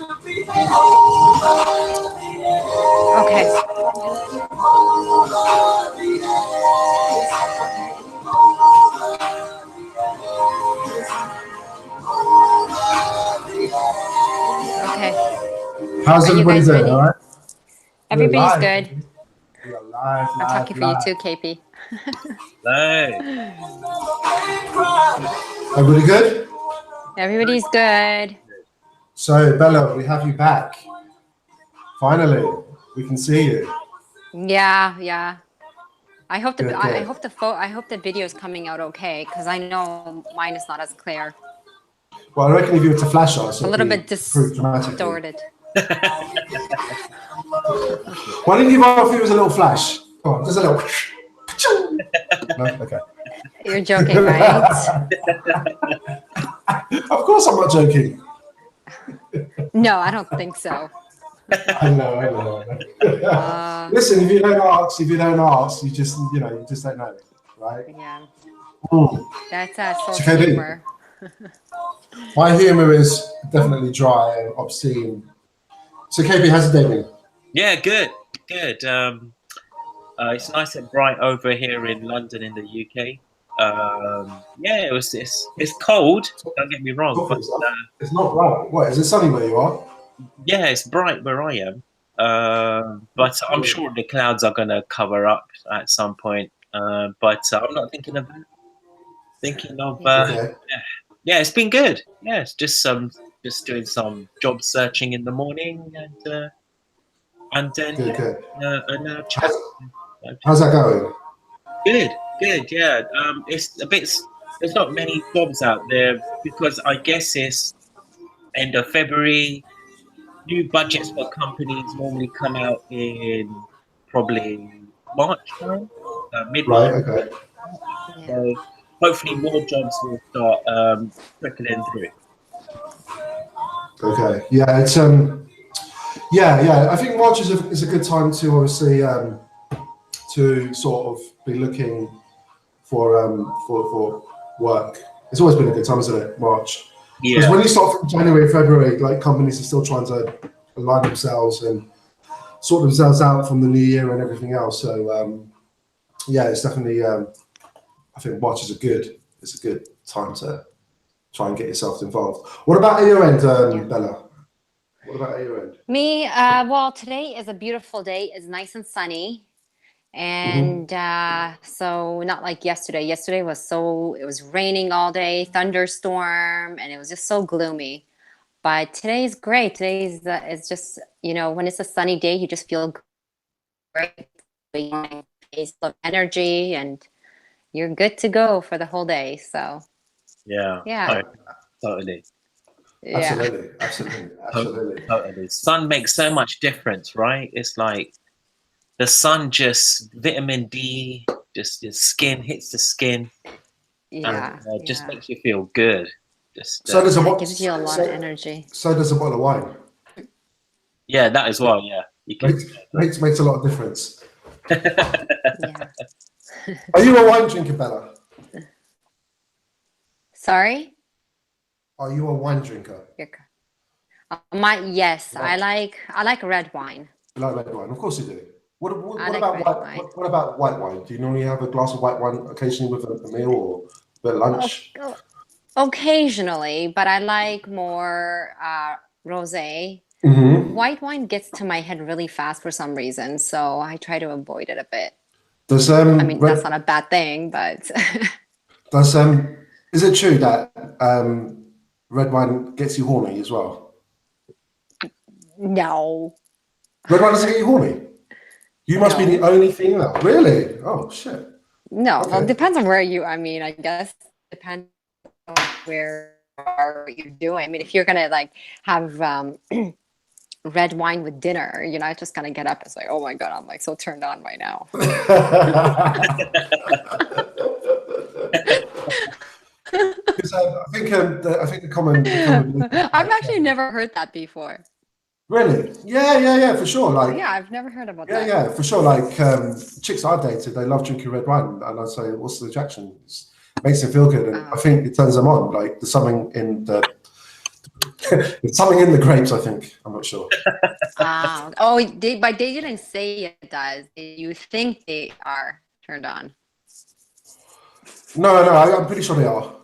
Okay. Okay. How's everybody doing? Ready? All right. Everybody's good. We are live. I'm talking for you too, KP. Hey. Everybody good? Everybody's good. So Bella, we have you back. Finally, we can see you. Yeah. I hope the Good. I hope the video is coming out okay, because I know mine is not as clear. Well, I reckon if you were to flash us, A little bit distorted. Why don't you give our viewers a little flash? Come on, just a little. No? Okay. You're joking, right? Of course, I'm not joking. No, I don't think so. I know. Listen, if you don't ask, you just don't know, right? Yeah. Mm. That's social okay, humor. My humor is definitely dry and obscene. So, KB, how's the day been? Yeah, good. It's nice and bright over here in London, in the UK. Yeah, it's cold. Don't get me wrong, but it's not bright. What, is it sunny where you are? Yeah, it's bright where I am. But I'm sure the clouds are gonna cover up at some point. But I'm not thinking of that. Thinking of yeah, it's been good. Yeah, it's just doing some job searching in the morning and then good. Chat. How's that going? Good. Yeah. There's not many jobs out there because I guess it's end of February. New budgets for companies normally come out in probably March time, mid-March. Right. Okay. So hopefully more jobs will start trickling through. Okay. Yeah. It's Yeah. I think March is a good time to obviously to sort of be looking for work. It's always been a good time, isn't it? March. Because when you start from January, February, like companies are still trying to align themselves and sort themselves out from the new year and everything else. So yeah, it's definitely. I think March is a good time to try and get yourself involved. What about at your end, Bella? What about at your end? Me, well, today is a beautiful day. It's nice and sunny. And so not like yesterday. Yesterday it was raining all day, thunderstorm, and it was just so gloomy. But today's great. Today's it's just, when it's a sunny day, you just feel great. It's full of energy and you're good to go for the whole day. So yeah. Totally. Yeah. Totally. Sun makes so much difference, right? It's like the sun, just vitamin D, just your skin hits the skin. Yeah. And, just makes you feel good. Just it gives you a lot of energy. So does a bottle of wine. Yeah, that as well. Yeah, makes a lot of difference. Yeah. Are you a wine drinker, Bella? Sorry? Are you a wine drinker? Yes, I like red wine. You like red wine? Of course you do. What about white wine? Do you normally have a glass of white wine occasionally with a meal or a bit of lunch? Occasionally, but I like more rosé. White wine gets to my head really fast for some reason, so I try to avoid it a bit. That's not a bad thing, but is it true that red wine gets you horny as well? No. Red wine doesn't get you horny? You must be the only female. Really? Oh, shit. No, okay. Well, it depends on where I guess depends on where you're doing. I mean, if you're going to have red wine with dinner, you're not just going to get up and say, oh my God, I'm so turned on right now. I think the common I've actually never heard that before. Really? Yeah, for sure. I've never heard about that. Yeah, for sure. Chicks I've dated, they love drinking red wine, and I say, "What's the attraction?" It makes them feel good, and I think it turns them on. There's something in the It's something in the grapes, I think. I'm not sure. But they didn't say it does. You think they are turned on? No, I'm pretty sure they are.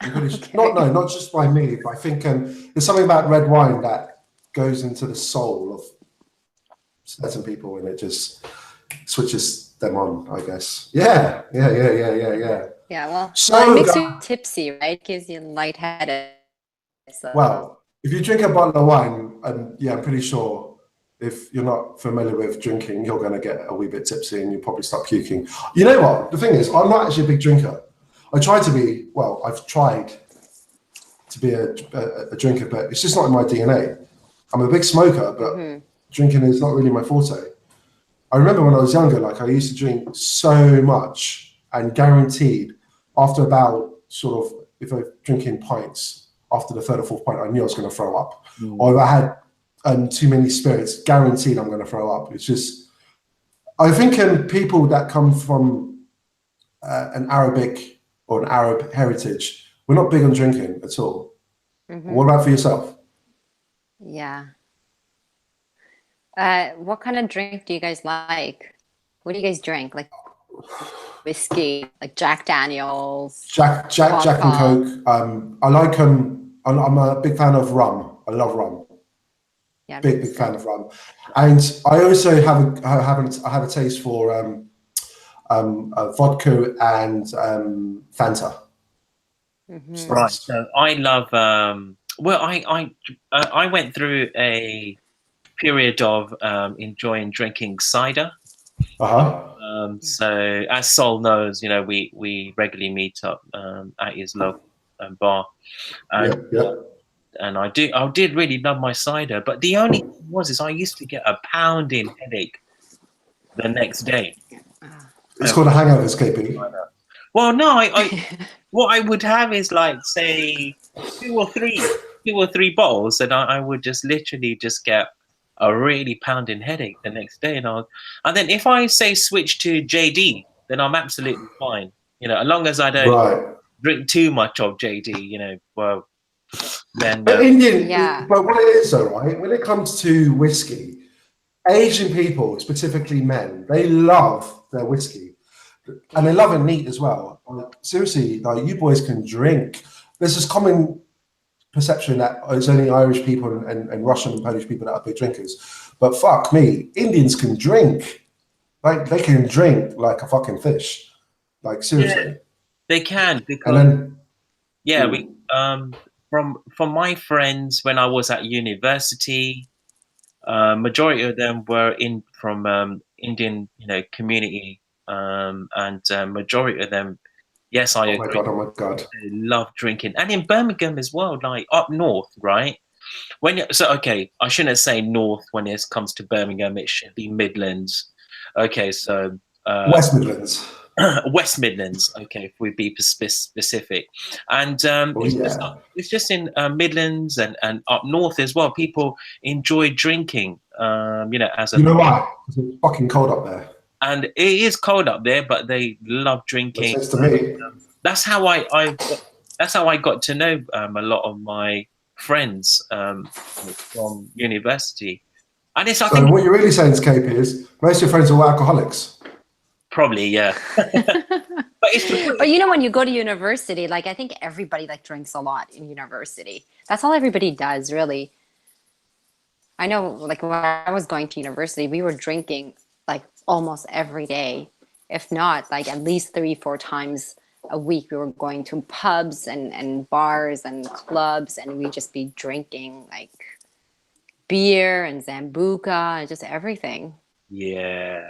I'm pretty Okay. not just by me, but I think there's something about red wine that goes into the soul of certain people, and it just switches them on, I guess. Yeah. Yeah, well, So, it makes you tipsy, right? It gives you lightheaded. So. well, if you drink a bottle of wine, and yeah, I'm pretty sure if you're not familiar with drinking, you're going to get a wee bit tipsy and you'll probably start puking. You know what? The thing is, I'm not actually a big drinker. I try to be, well, I've tried to be a drinker, but it's just not in my DNA. I'm a big smoker, but drinking is not really my forte. I remember when I was younger, like I used to drink so much, and guaranteed after about sort of, if I'm drinking pints, after the third or fourth pint, I knew I was going to throw up. Or if I had too many spirits, guaranteed I'm going to throw up. It's just, I think people that come from an Arabic or an Arab heritage, we're not big on drinking at all. What about for yourself? Yeah. What kind of drink do you guys like? What do you guys drink? Like whiskey, like Jack Daniels, Jack and Coke. I like I'm a big fan of rum. I love rum. Yeah, big fan of rum, and I also have a taste for vodka and Fanta. Right. So I love. Well, I went through a period of enjoying drinking cider. So as Sol knows, you know, we regularly meet up at his local bar, and and I did really love my cider. But the only thing is I used to get a pounding headache the next day. It's called a hangover, KP. Well, no, what I would have is like say two or three bottles, and I would just literally just get a really pounding headache the next day, and then if I say switch to JD, then I'm absolutely fine. You know, as long as I don't drink too much of JD, you know, well, then. But but what it is though, right? When it comes to whiskey, Asian people, specifically men, they love their whiskey, and they love it neat as well. Seriously, like you boys can drink. There's this common perception that it's only Irish people and Russian and Polish people that are big drinkers, but fuck me, Indians can drink. Like they can drink like a fucking fish. Like seriously, they can because we from my friends when I was at university, majority of them were from Indian, you know, community, and majority of them. Yes, I agree. Oh my god! They love drinking, and in Birmingham as well, like up north, right? I shouldn't say north when it comes to Birmingham. It should be Midlands. Okay, so West Midlands. West Midlands. Okay, if we be specific, and it's just in Midlands and up north as well. People enjoy drinking. You know, you know why? Because it's fucking cold up there. And it is cold up there, but they love drinking. Makes sense to me. That's how I got to know a lot of my friends from university. And I think what you're really saying, KP, is most of your friends are alcoholics. Probably, yeah. But you know, when you go to university, like I think everybody like drinks a lot in university. That's all everybody does, really. I know, like when I was going to university, we were drinking like almost every day, if not like at least 3-4 times a week. We were going to pubs and bars and clubs, and we'd just be drinking like beer and Zambuca and just everything. Yeah.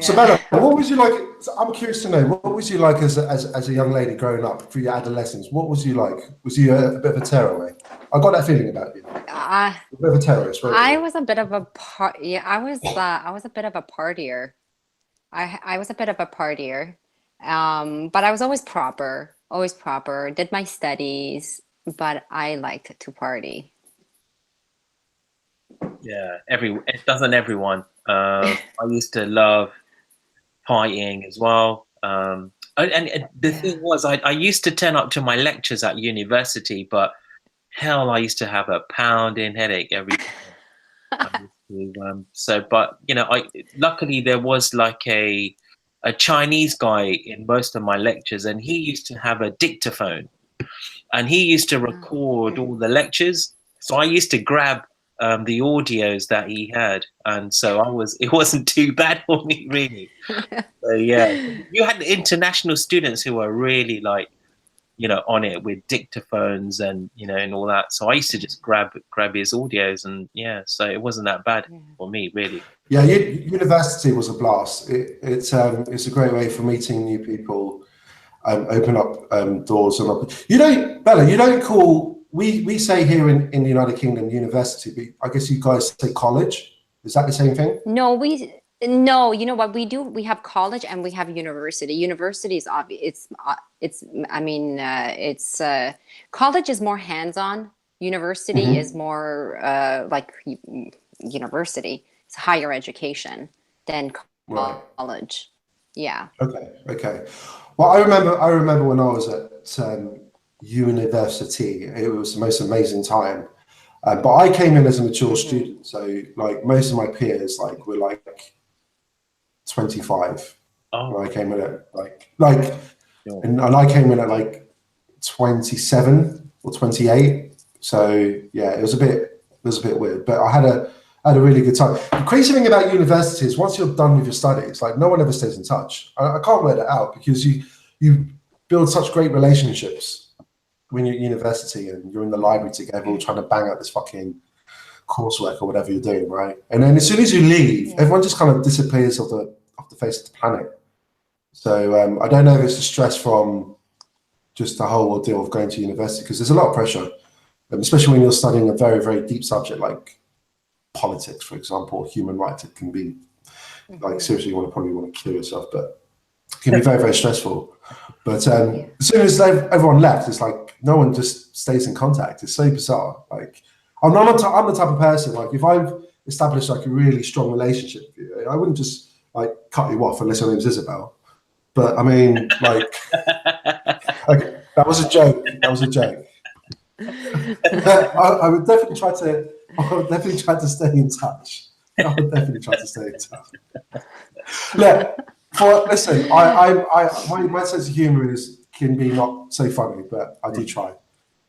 So, Bella, what was you like? I'm curious to know, what was you like as a young lady growing up through your adolescence? What was you like? Was you a bit of a tearaway? I got that feeling about you. A bit of a terrorist. I was a bit of a I was a bit of a partier. I was a bit of a partier, but I was always proper. Did my studies, but I liked to party. Yeah, doesn't everyone? I used to love partying as well. And the thing was, I used to turn up to my lectures at university, but hell, I used to have a pounding headache every time. I used to, but I luckily there was like a Chinese guy in most of my lectures, and he used to have a dictaphone, and he used to record all the lectures. So I used to grab the audios that he had, and so it wasn't too bad for me really. So yeah, you had international students who were really like on it with dictaphones and and all that. So I used to just grab his audios, and yeah, so it wasn't that bad for me really. Yeah, university was a blast. It's a great way for meeting new people, open up doors and Bella, you don't call we say here in the United Kingdom university, but I guess you guys say college. Is that the same thing? No, you know what we do? We have college and we have university. University is obvious. It's college is more hands-on. University is more like university. It's higher education than college. Yeah. Okay. Well, I remember when I was at university, it was the most amazing time. But I came in as a mature student, so like most of my peers were like 25. When I came in at and I came in at like 27 or 28. So yeah, it was a bit weird, but I had a really good time. The crazy thing about university is once you're done with your studies, like no one ever stays in touch. I can't wear that out because you build such great relationships when you're at university and you're in the library together, all trying to bang out this fucking coursework or whatever you're doing, right? And then as soon as you leave, everyone just kind of disappears off the face of the planet. So I don't know if it's the stress from just the whole ordeal of going to university, because there's a lot of pressure, especially when you're studying a very, very deep subject like politics, for example, human rights. It can be like seriously, you probably want to kill yourself, but it can be very, very stressful. But as soon as everyone left, it's like no one just stays in contact. It's so bizarre. Like I'm the type of person, like if I've established like a really strong relationship with you, I wouldn't just like cut you off unless your name's Isabel. But I mean, like, okay, that was a joke. I would definitely try to stay in touch. Look, listen, my sense of humor can be not so funny, but I do try.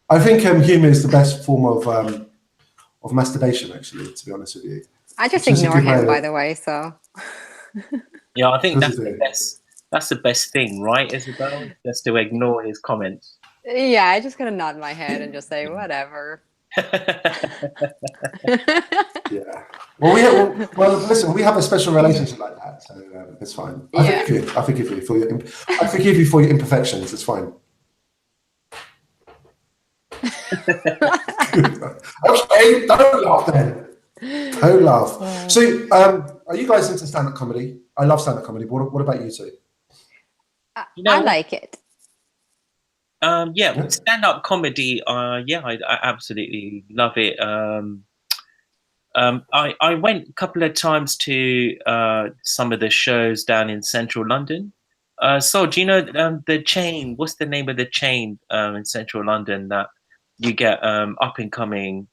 I think humor is the best form of masturbation, actually, to be honest with you. I just ignore him, by the way, so. Yeah, I think that's the best thing, right, Isabel? Just to ignore his comments. Yeah, I just kind of nod my head and just say whatever. Yeah. Well, listen, we have a special relationship like that, so it's fine. I forgive you for your imperfections. It's fine. Okay, don't laugh then. Don't laugh. So, are you guys into stand-up comedy? I love stand-up comedy. What about you two? I like it. Stand-up comedy. I absolutely love it. I went a couple of times to some of the shows down in central London. So do you know the chain? What's the name of the chain in central London that you get up and coming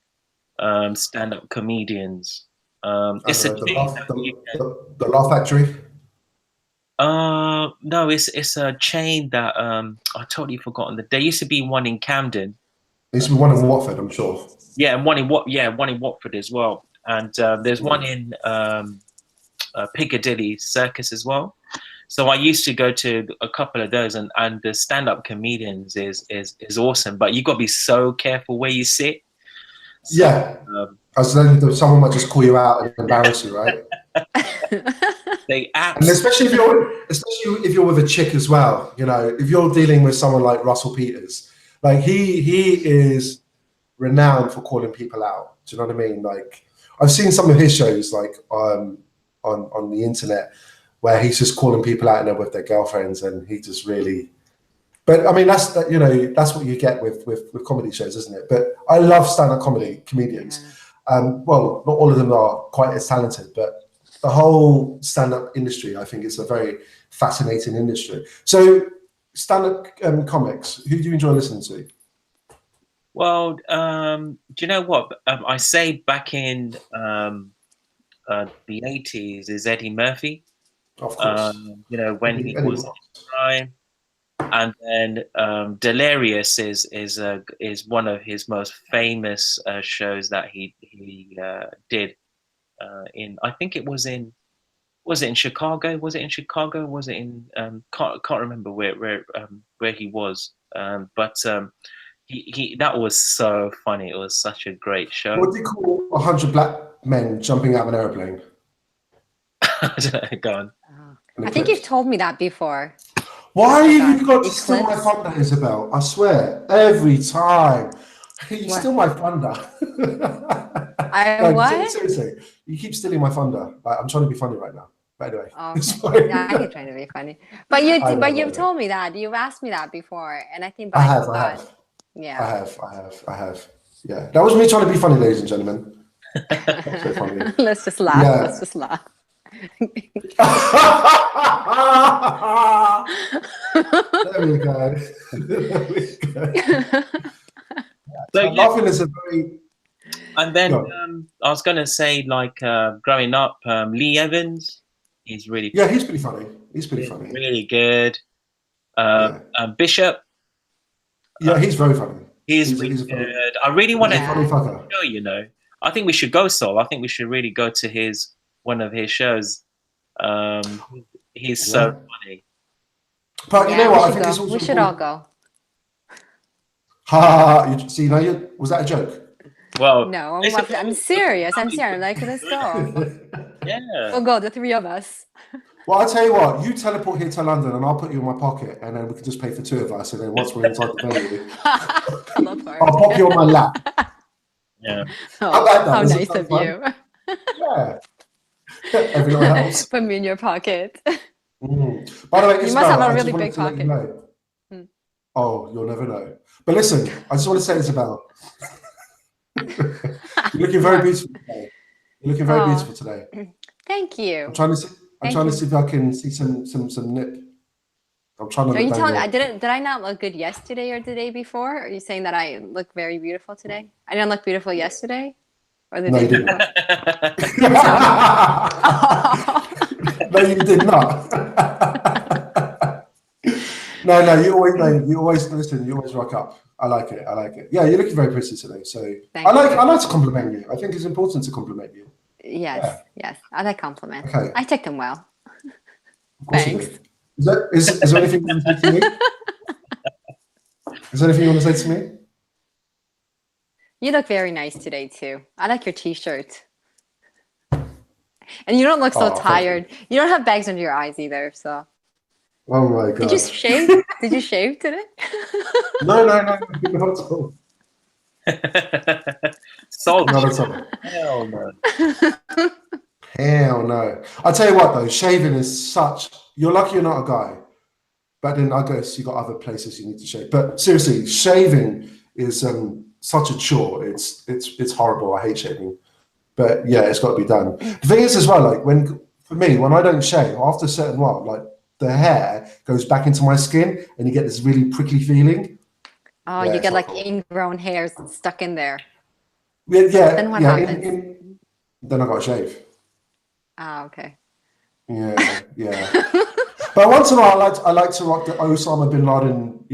stand-up comedians? It's the Laugh Factory. No, it's a chain that I totally forgotten. There used to be one in Camden. There used to be one in Watford, I'm sure. Yeah, and one in Watford as well. And there's one in Piccadilly Circus as well. So I used to go to a couple of those, and the stand-up comedians is awesome. But you got to be so careful where you sit. So, yeah. As then someone might just call you out and embarrass you, right? And especially if you're with a chick as well, if you're dealing with someone like Russell Peters, like he is renowned for calling people out. Do you know what I mean? Like I've seen some of his shows like on the internet where he's just calling people out and they're with their girlfriends, and he just really. But I mean that's what you get with comedy shows, isn't it? But I love stand-up comedy comedians. Well, not all of them are quite as talented, but the whole stand-up industry, I think, is a very fascinating industry. So, stand-up comics, who do you enjoy listening to? Well, do you know what? I say back in the 80s is Eddie Murphy. Of course. You know, when he Any was in his prime, and then Delirious is one of his most famous shows that he did in. I think it was in. Was it in Chicago? Was it in Chicago? Was it in? Can't remember where he was. But he that was so funny. It was such a great show. What do you call 100 black men jumping out of an airplane? I don't know, go on. I think you've told me that before. Why have you got to steal my thunder, Isabel? I swear, every time. You steal my thunder. What? Seriously, you keep stealing my thunder. Like, I'm trying to be funny right now. But anyway, yeah, I keep trying to be funny. But you've told me that. You've asked me that before, and I think I have. Yeah. I have. Yeah, that was me trying to be funny, ladies and gentlemen. So funny. Let's just laugh. Yeah. Let's just laugh. There we go. So laughing is a very. And then I was going to say, like, growing up, Lee Evans, he's really funny. Yeah, he's pretty funny. He's pretty funny. Really good. Bishop. Yeah, he's very funny. He's really good. Funny. I really want to show, you know. I think we should go, Sol. I think we should really go to one of his shows. He's so funny. But you know what? I think it's also we should all go. Ha! See, now was that a joke? Well, no, I'm serious. I'm serious. Like, let's go. Yeah, we'll go, the three of us. Well, I'll tell you what. You teleport here to London, and I'll put you in my pocket, and then we can just pay for 2 of us. And then once we're inside the venue, I'll pop you on my lap. Yeah. How nice of you. Yeah. Everyone else. Put me in your pocket. By the way, you must have a really big pocket. Oh, you'll never know. But listen, I just want to say, Isabel, you're looking very beautiful today. You're looking very beautiful today. Thank you. I'm trying to see if I can see some nip. I'm trying to. Are you telling me did I not look good yesterday or the day before? Are you saying that I look very beautiful today? I didn't look beautiful yesterday, or the day before? No, you did not. No, you always listen. You always rock up. I like it. Yeah, you're looking very pretty today. So I like to compliment you. I think it's important to compliment you. Yes. I like compliments. Okay. I take them well. Thanks. Is there anything you want to say to me? Is there anything you want to say to me? You look very nice today too. I like your t-shirt. And you don't look so tired. You don't have bags under your eyes either, so. Oh my god. Did you shave? Did you shave today? No, not at all. So not at all. Hell no. Hell no. I tell you what though, shaving is you're lucky you're not a guy. But then I guess you got other places you need to shave. But seriously, shaving is such a chore. It's horrible. I hate shaving. But yeah, it's got to be done. The thing is as well, like when I don't shave, after a certain while, like the hair goes back into my skin and you get this really prickly feeling. Oh, you get like ingrown hairs stuck in there. Yeah. Then what happens? Then I got to shave. Ah, okay. Yeah. But once in a while, I like to rock the Osama bin Laden,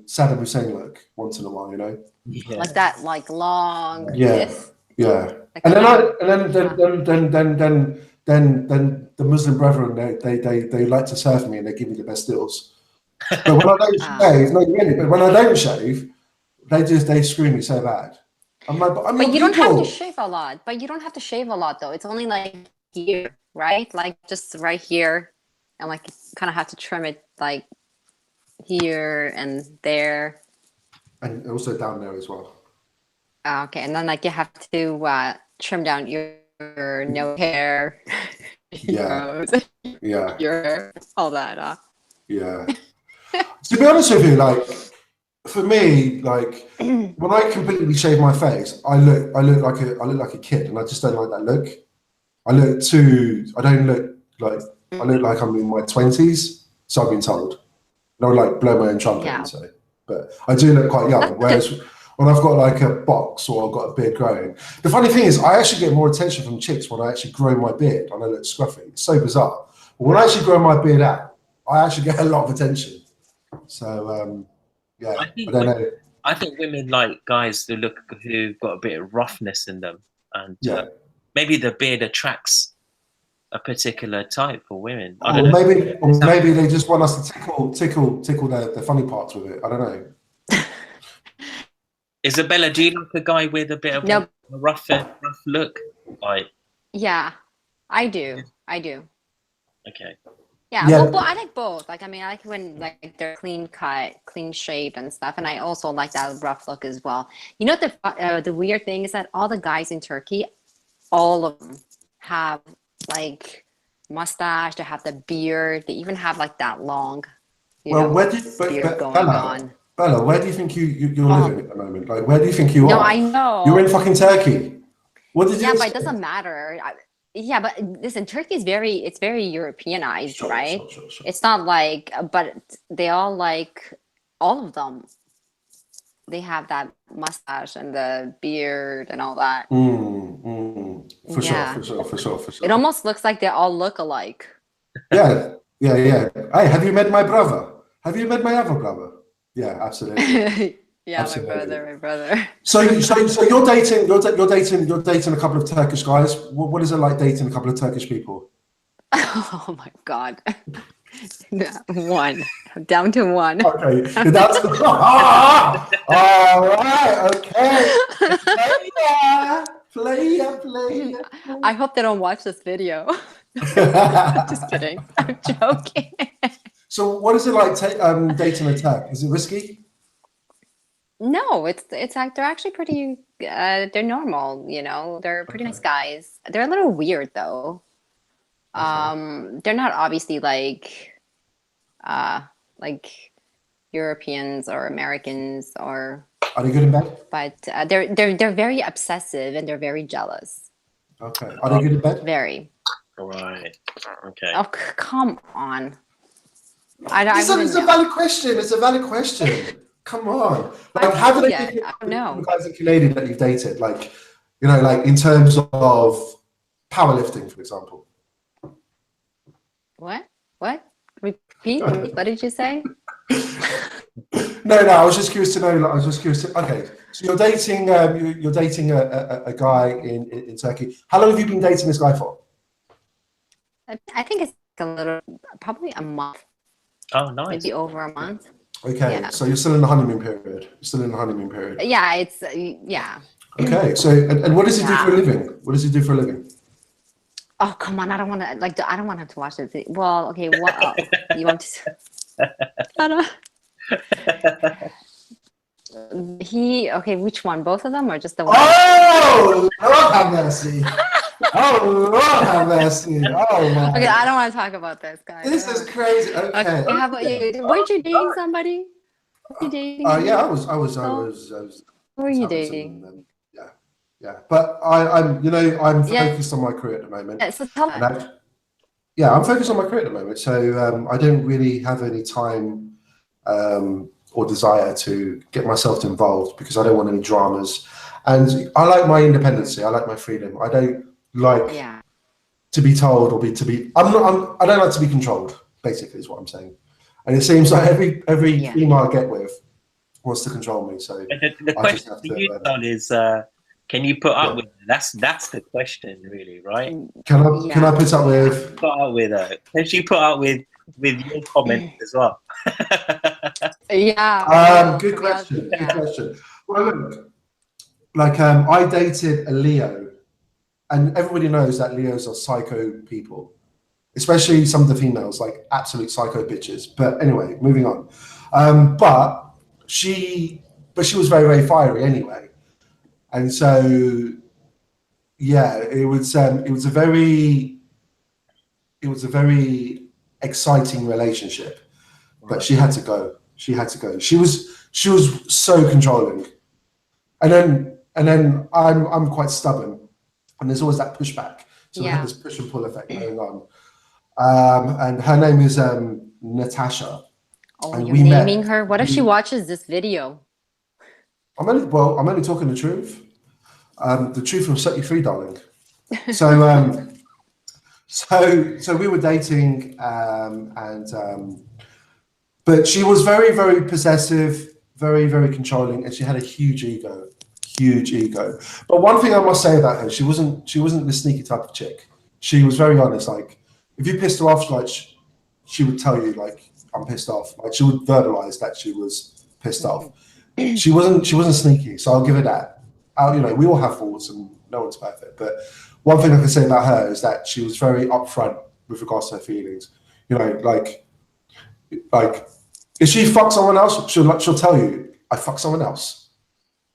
Saddam Hussein look once in a while, Yeah. Like that, like long. Yeah. Like and then the Muslim brethren they like to serve me and they give me the best deals. But when I don't shave, no, really. But when I don't shave, they screw me so bad. I'm like, but you don't have to shave a lot. But you don't have to shave a lot though. It's only like here, right? Like just right here, and like you kind of have to trim it like here and there, and also down there as well. Okay, and then like you have to trim down your nose hair, yeah, your hair, all that. Yeah. To be honest with you, like for me, like when I completely shave my face, I look like a kid, and I just don't like that look. I look like I'm in my 20s, so I've been told. I don't like blow my own trumpet, so, but I do look quite young. when I've got like a box or I've got a beard growing. The funny thing is, I actually get more attention from chicks when I actually grow my beard. I know it's scruffy. It's so bizarre. But when I actually grow my beard out, I actually get a lot of attention. So, yeah, I don't know. I think women like guys who've got a bit of roughness in them, and maybe the beard attracts a particular type for women. I don't know. Or maybe they just want us to tickle the funny parts with it. I don't know. Isabella, do you like a guy with a bit of a rough look? Like, yeah, I do. Okay. Yeah, well, I like both. Like, I mean, I like when like they're clean cut, clean shaved and stuff, and I also like that rough look as well. You know, the weird thing is that all the guys in Turkey, all of them have like mustache. They have the beard. They even have like that long, beard going on. Bella, where do you think you're living at the moment? Like, where do you think you are? No, I know. You're in fucking Turkey. What did you say? But it doesn't matter. But listen, Turkey is very Europeanized, right? Sure. It's not like, but they all like, all of them, they have that mustache and the beard and all that. For sure. It almost looks like they all look alike. Yeah. Hey, have you met my brother? Have you met my other brother? Yeah, absolutely. Yeah, absolutely. my brother. So you're dating a couple of Turkish guys. What is it like dating a couple of Turkish people? Oh my God. One. Down to one. Okay. That's all right, okay. Player. I hope they don't watch this video. Just kidding. I'm joking. So what is it like dating a Turk? Is it risky? No, it's like they're actually pretty. They're normal, you know. They're pretty nice guys. They're a little weird though. They're not obviously like Europeans or Americans or. Are they good in bed? But they're very obsessive and they're very jealous. Okay. Are they good in bed? Very. All right. Okay. Oh, come on. It's a valid question. It's a valid question. Come on. Like, how do they think the guys in Canadian that you've dated? Like, you know, like in terms of powerlifting, for example. What? Repeat? What did you say? No, I was just curious to know. Okay, so you're dating a guy in Turkey. How long have you been dating this guy for? I think it's probably a month. Oh, nice. Maybe over a month. Okay, so you're still in the honeymoon period. Yeah, it's yeah. Okay, so and what does he do for a living? Oh, come on! I don't want to have to watch it. Well, okay. What you want to? Which one? Both of them, or just the one? Oh, Lord have mercy! Oh, Lord have mercy! Oh my! Okay, I don't want to talk about this, guys. This is crazy. Okay. How about you? Weren't you dating somebody? Were you dating? Yeah, I was. Who were you dating? Yeah. But I'm focused on my career at the moment. So tell me. I'm focused on my career at the moment. So I don't really have any time or desire to get myself involved because I don't want any dramas. And I like my independence. I like my freedom. I don't like to be told or I don't like to be controlled, basically is what I'm saying. And it seems like every female I get with wants to control me. So the question to you, Don, is can you put up with it? That's the question, really, right? Can I put up with? Put up with her. Can she put up with your comment as well? Yeah. Good question. Good question. Well, look, like I dated a Leo, and everybody knows that Leos are psycho people, especially some of the females, like absolute psycho bitches. But anyway, moving on. But she was very, very fiery anyway. And so, it was a very exciting relationship, but she had to go. She was so controlling, and then I'm quite stubborn, and there's always that pushback. So we had this push and pull effect going on. And her name is Natasha. Oh, you're naming her? What if she watches this video? I'm only talking the truth. The truth will set you free, darling. So, so we were dating, but she was very, very possessive, very, very controlling, and she had a huge ego. But one thing I must say about her, she wasn't the sneaky type of chick. She was very honest. Like, if you pissed her off, like she would tell you, like, I'm pissed off. Like, she would verbalize that she was pissed off. She wasn't sneaky, so I'll give her that. We all have faults, and no one's perfect. But one thing I can say about her is that she was very upfront with regards to her feelings. Like if she fucks someone else, she'll tell you, I fuck someone else.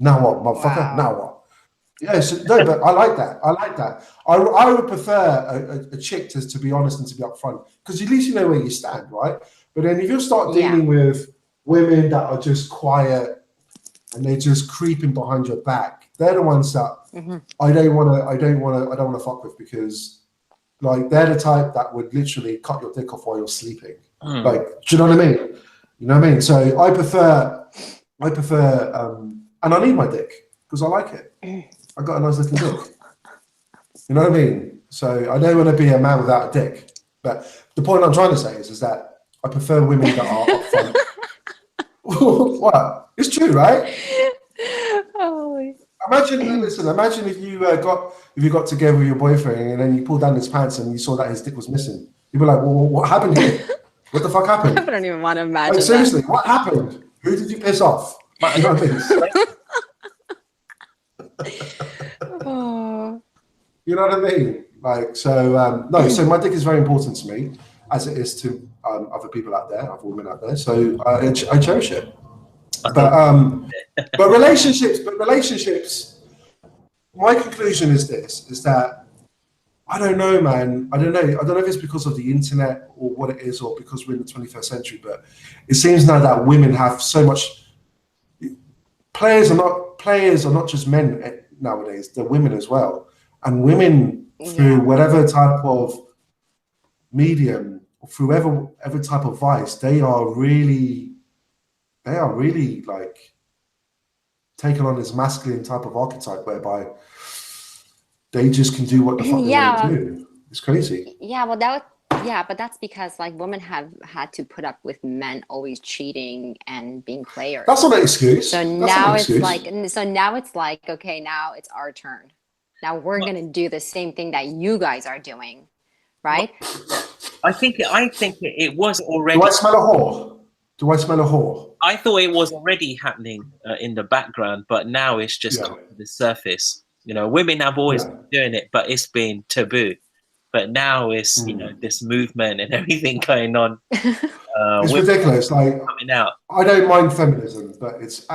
Now what, motherfucker? Wow. Now what? Yes, no, but I like that. I would prefer a chick to be honest and to be upfront, because at least you know where you stand, right? But then if you start dealing with women that are just quiet and they're just creeping behind your back, they're the ones that I don't want to fuck with, because like they're the type that would literally cut your dick off while you're sleeping. Like, do you know what I mean? You know what I mean? So I prefer, and I need my dick because I like it. I got a nice little dick. You know what I mean? So I don't want to be a man without a dick. But the point I'm trying to say is that I prefer women that are upfront. What? It's true, right? Imagine if you got together with your boyfriend and then you pulled down his pants and you saw that his dick was missing. You'd be like, well, what happened here? What the fuck happened? I don't even want to imagine. Like, seriously, what happened? Who did you piss off? You know what I mean? Oh. You know what I mean? Like, so no. So my dick is very important to me, as it is to other people out there, other women out there. So I cherish it. But relationships. My conclusion is this: is that I don't know, man. I don't know if it's because of the internet or what it is, or because we're in the 21st century. But it seems now that women have so much. Players are not just men nowadays; they're women as well. And women, through whatever type of medium, or through whatever type of vice, they are really like taking on this masculine type of archetype whereby they just can do what the fuck they want to do. It's crazy. Yeah, well, but that's because like women have had to put up with men always cheating and being players. That's not an excuse. So now it's like, okay, now it's our turn. Now we're gonna do the same thing that you guys are doing, right? I think it was already. Do I smell a whore? I thought it was already happening in the background, but now it's just come to the surface. Women have always been doing it, but it's been taboo. But now it's this movement and everything going on. It's ridiculous. Like, coming out. I don't mind feminism, but it's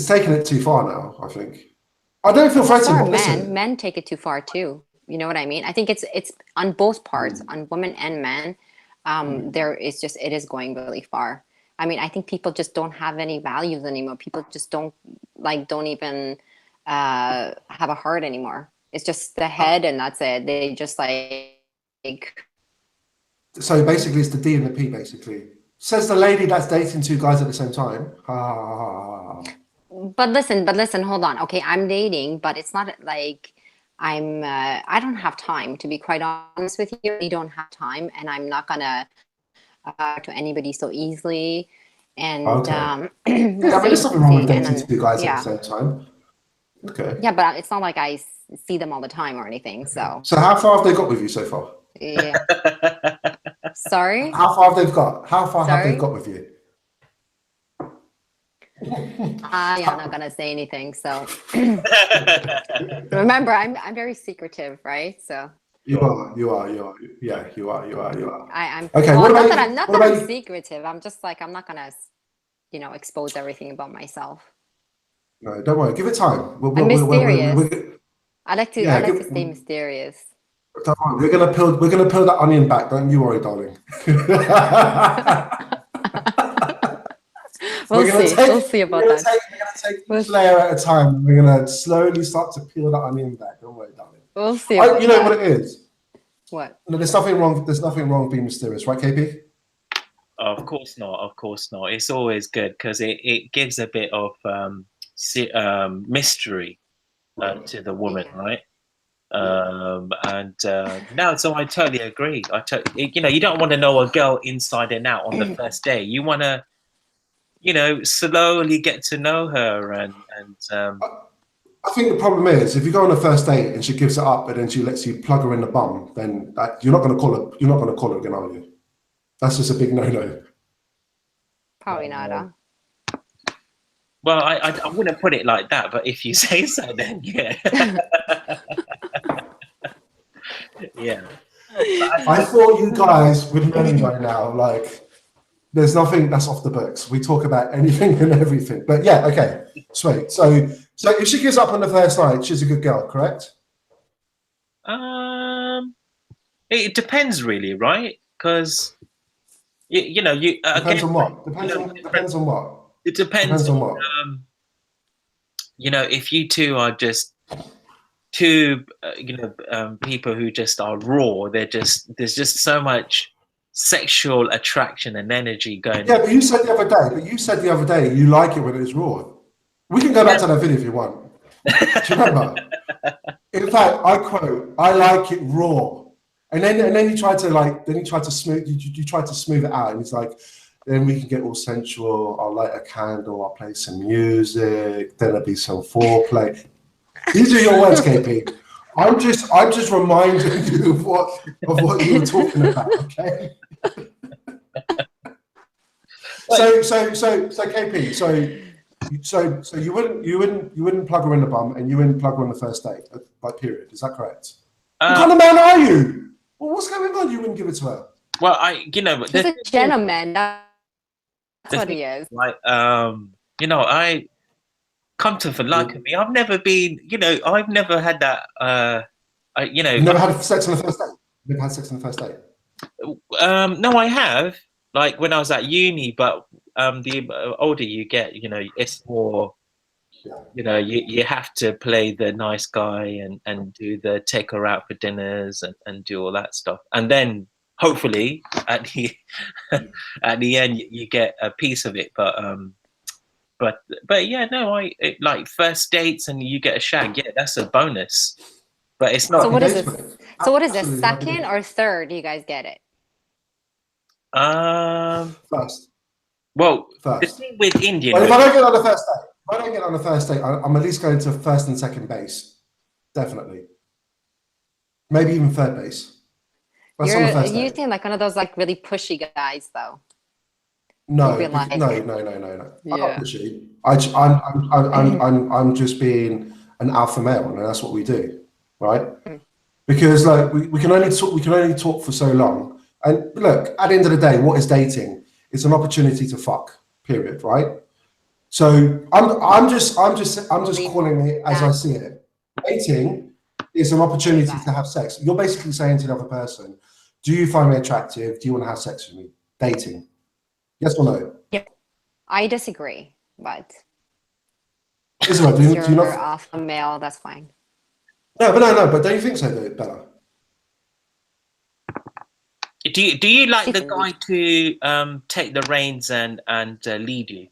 taking it too far now. I think I don't feel threatened. Men take it too far too. You know what I mean? I think it's on both parts, on women and men. It is going really far. I mean, I think people just don't have any values anymore. People just don't even have a heart anymore. It's just the head and that's it. They just like. So basically, it's the D and the P. Basically, says the lady that's dating two guys at the same time. But listen. Hold on. Okay, I'm dating, but it's not like I don't have time, to be quite honest with you. I don't have time, and I'm not gonna to anybody so easily. And there's something wrong with dating two guys at the same time. Okay. Yeah, but it's not like I see them all the time or anything. So how far have they got with you so far? Yeah. Sorry? How far have they got? Have they got with you? I'm not gonna say anything. So remember, I'm very secretive, right? So you are. Yeah, you are. I'm okay. Well, what not that I'm secretive. I'm just like, I'm not gonna, expose everything about myself. No, don't worry. Give it time. I'm mysterious. I like to stay mysterious. Don't worry. We're gonna peel that onion back. Don't you worry, darling. We'll see about that. We're gonna take each layer at a time. We're gonna slowly start to peel that onion back. Don't worry, darling. We'll see. What it is? What? No, there's nothing wrong. There's nothing wrong with being mysterious, right, KP? Of course not. It's always good because it gives a bit of mystery to the woman, right? No, so I totally agree. You don't want to know a girl inside and out on the first day. You want to, slowly get to know her and I think the problem is if you go on a first date and she gives it up and then she lets you plug her in the bum, then you're not going to call her. You're not going to call her again, are you? That's just a big no-no. Probably not. Well, I wouldn't put it like that, but if you say so, then yeah. Yeah. I thought you guys would know by now, like, there's nothing that's off the books. We talk about anything and everything. But yeah, okay, sweet. So if she gives up on the first night, she's a good girl, correct? It depends, really, right? Because depends on what. Depends on what. It depends on what. If you two are just two, people who just are raw, there's just so much sexual attraction and energy going. Yeah, but you said the other day you like it when it's raw. We can go back to that video if you want. Do you remember? In fact, I quote, "I like it raw," and then you try to smooth it out, and it's like, then we can get all sensual. I'll light a candle. I'll play some music. Then there'll be some foreplay. These are your words, KP. I'm just reminding you of what you were talking about. Okay. So KP. So you wouldn't plug her in the bum, and you wouldn't plug her on the first date, like period. Is that correct? What kind of man are you? Well, what's going on? You wouldn't give it to her. Well, he's a gentleman. That's what he is. Like, I come to like me. I've never been, I've never had that. You've never had sex on the first date. You've never had sex on the first date. No, I have. Like when I was at uni, but the older you get, it's more. You have to play the nice guy and do the take her out for dinners and do all that stuff, and then hopefully at the end you get a piece of it. But yeah, no, like first dates and you get a shag. Yeah, that's a bonus. But it's not. So what is this? So what is this? Second or third? You guys get it? First. Well, first. The thing with Indian. Well, if I don't get on the first date, I'm at least going to first and second base, definitely. Maybe even third base. You seem like one of those like really pushy guys, though. No. Like, no. yeah. I'm not pushy. I'm just being an alpha male, and that's what we do, right? Because like we can only talk for so long. And look, at the end of the day, what is dating? It's an opportunity to fuck. Period. Right? So I'm just calling it as I see it. Dating is an opportunity to have sex. You're basically saying to the other person, "Do you find me attractive? Do you want to have sex with me?" Dating. Yes or no? Yeah. I disagree, but Isabel, do you not off a male? That's fine. No. But don't you think so, Bella? Do you like the guy to take the reins and lead you?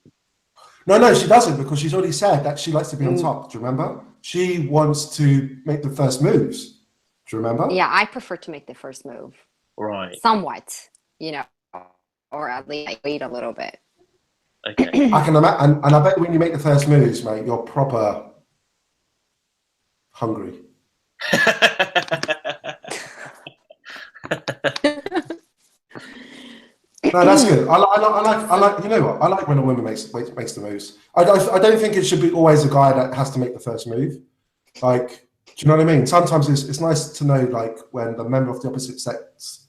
No, she doesn't, because she's already said that she likes to be on top. Do you remember? She wants to make the first moves. Do you remember? Yeah, I prefer to make the first move. Right. Somewhat, or at least wait a little bit. Okay. I can imagine, and I bet when you make the first moves, mate, you're proper hungry. No, that's good. I like. You know what? I like when a woman makes the moves. I don't think it should be always a guy that has to make the first move. Like, do you know what I mean? Sometimes it's nice to know, like, when the member of the opposite sex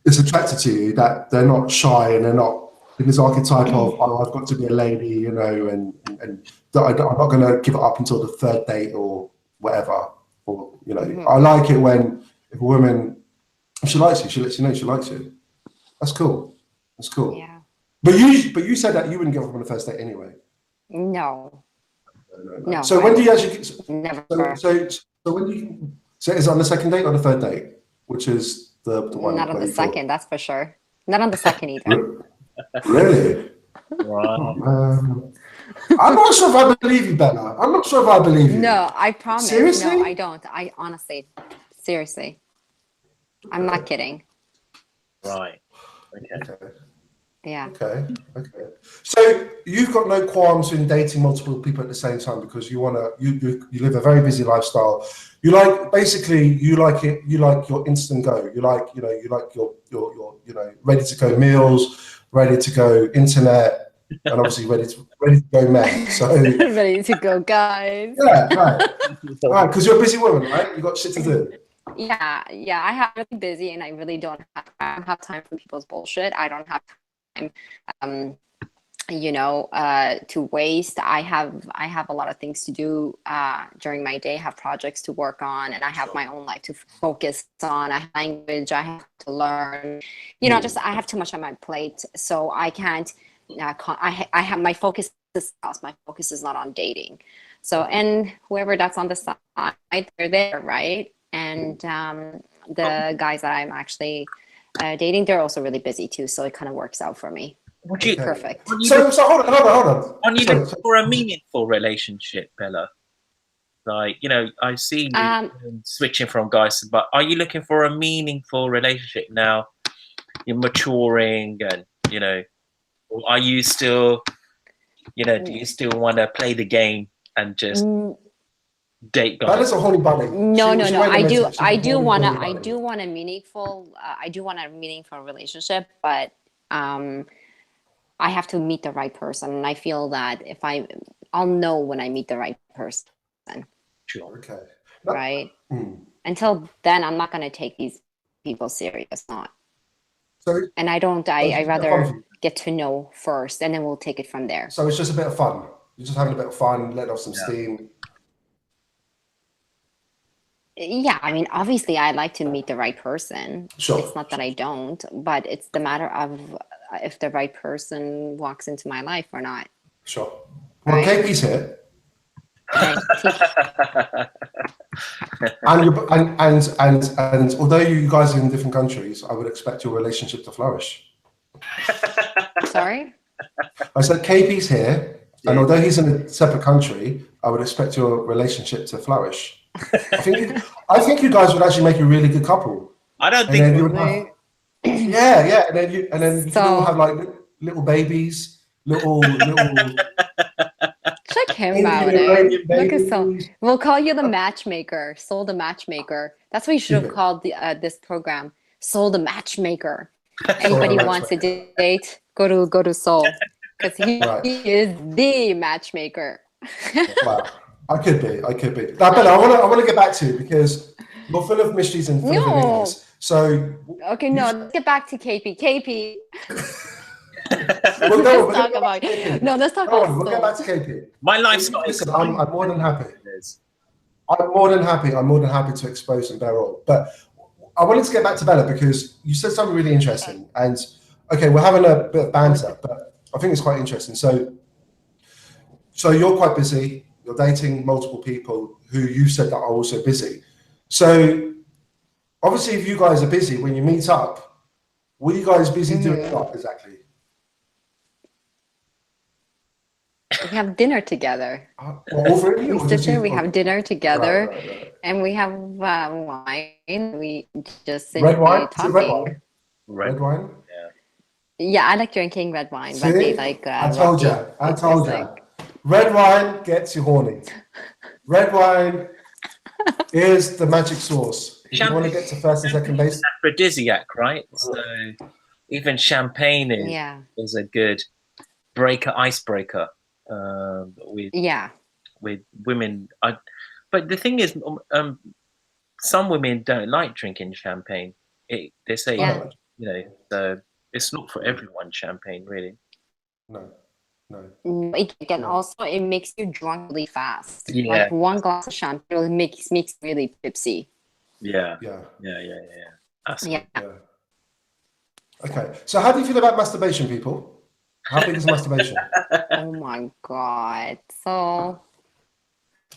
is attracted to you, that they're not shy and they're not in this archetype of, oh, I've got to be a lady, and that I'm not going to give it up until the third date or whatever. Or I like it when if a woman, if she likes you, she lets you know she likes you. That's cool. That's cool. Yeah. But you said that you wouldn't give up on the first date anyway. No. So when do you actually? Never. So when do you? So is it on the second date or the third date? Which is the one? Not on the second, that's for sure. Not on the second either. Really? Wow. I'm not sure if I believe you, Bella. I'm not sure if I believe you. No, I promise. Seriously? No, I don't. I honestly, seriously, I'm not kidding. Right. Okay. Yeah. Okay. So you've got no qualms in dating multiple people at the same time because you live a very busy lifestyle. You like your instant go. You like your ready to go meals, ready to go internet, and obviously ready to go men. So Ready to go, guys. yeah, right. Because you're a busy woman, right? You got shit to do. Yeah, I have really busy, and I really don't have time for people's bullshit. I don't have time, to waste. I have a lot of things to do during my day. I have projects to work on, and I have my own life to focus on. I have language I have to learn. Just I have too much on my plate, so I can't. I have my focus is else. My focus is not on dating. So, and whoever that's on the side, they're there, right? And the guys that I'm actually dating, they're also really busy too. So it kind of works out for me. Perfect. So hold on. Are you looking for a meaningful relationship, Bella? Like, I see you switching from guys, but are you looking for a meaningful relationship now? You're maturing, and or are you still, do you still want to play the game and just date guys? That is a holy bunny. No. I do want a meaningful. I do want a meaningful relationship, but I have to meet the right person, and I feel that I'll know when I meet the right person. Sure. Okay. Right. Until then, I'm not going to take these people serious. Not. So. And I don't. I rather get to know first, and then we'll take it from there. So it's just a bit of fun. You're just having a bit of fun, letting off some steam. Yeah, I mean, obviously, I like to meet the right person. Sure. It's not that I don't, but it's the matter of if the right person walks into my life or not. Sure. Well, right? KP's here. and although you guys are in different countries, I would expect your relationship to flourish. Sorry? I said KP's here, and although he's in a separate country, I would expect your relationship to flourish. I think you guys would actually make a really good couple. I don't think you would have, yeah, and then you can all have like little babies, little check him out. Look at Soul. We'll call you the matchmaker, Soul the matchmaker. That's what you should have called this program, Soul the matchmaker. Anybody wants a date, go to Soul, because he is the matchmaker. Wow. I could be. Now, Bella, I want to get back to you because you're full of mysteries and full of enigmas. So okay, let's get back to KP. KP. Let's talk about We'll get back to KP. My life's not. Listen, I'm more than happy. I'm more than happy to expose and bear all. But I wanted to get back to Bella because you said something really interesting. And okay, we're having a bit of banter, but I think it's quite interesting. So you're quite busy. You're dating multiple people who you said that are also busy. So obviously, if you guys are busy, when you meet up, what are you guys busy doing exactly? We have dinner together. We sit there, we have dinner together, right. And we have wine. We just sit talking. Red wine? Yeah, I like drinking red wine. See? But they like. I told you. Red wine gets you horny. Red wine is the magic sauce. If you want to get to first and second base. Aphrodisiac, right? So even champagne is a good icebreaker with women. But the thing is, some women don't like drinking champagne. They say, so it's not for everyone, champagne, really. No. It makes you drunk really fast. Yeah. Like one glass of champagne makes really tipsy. Yeah. Absolutely. Yeah. Okay. So how do you feel about masturbation, people? How big is masturbation? Oh my God. So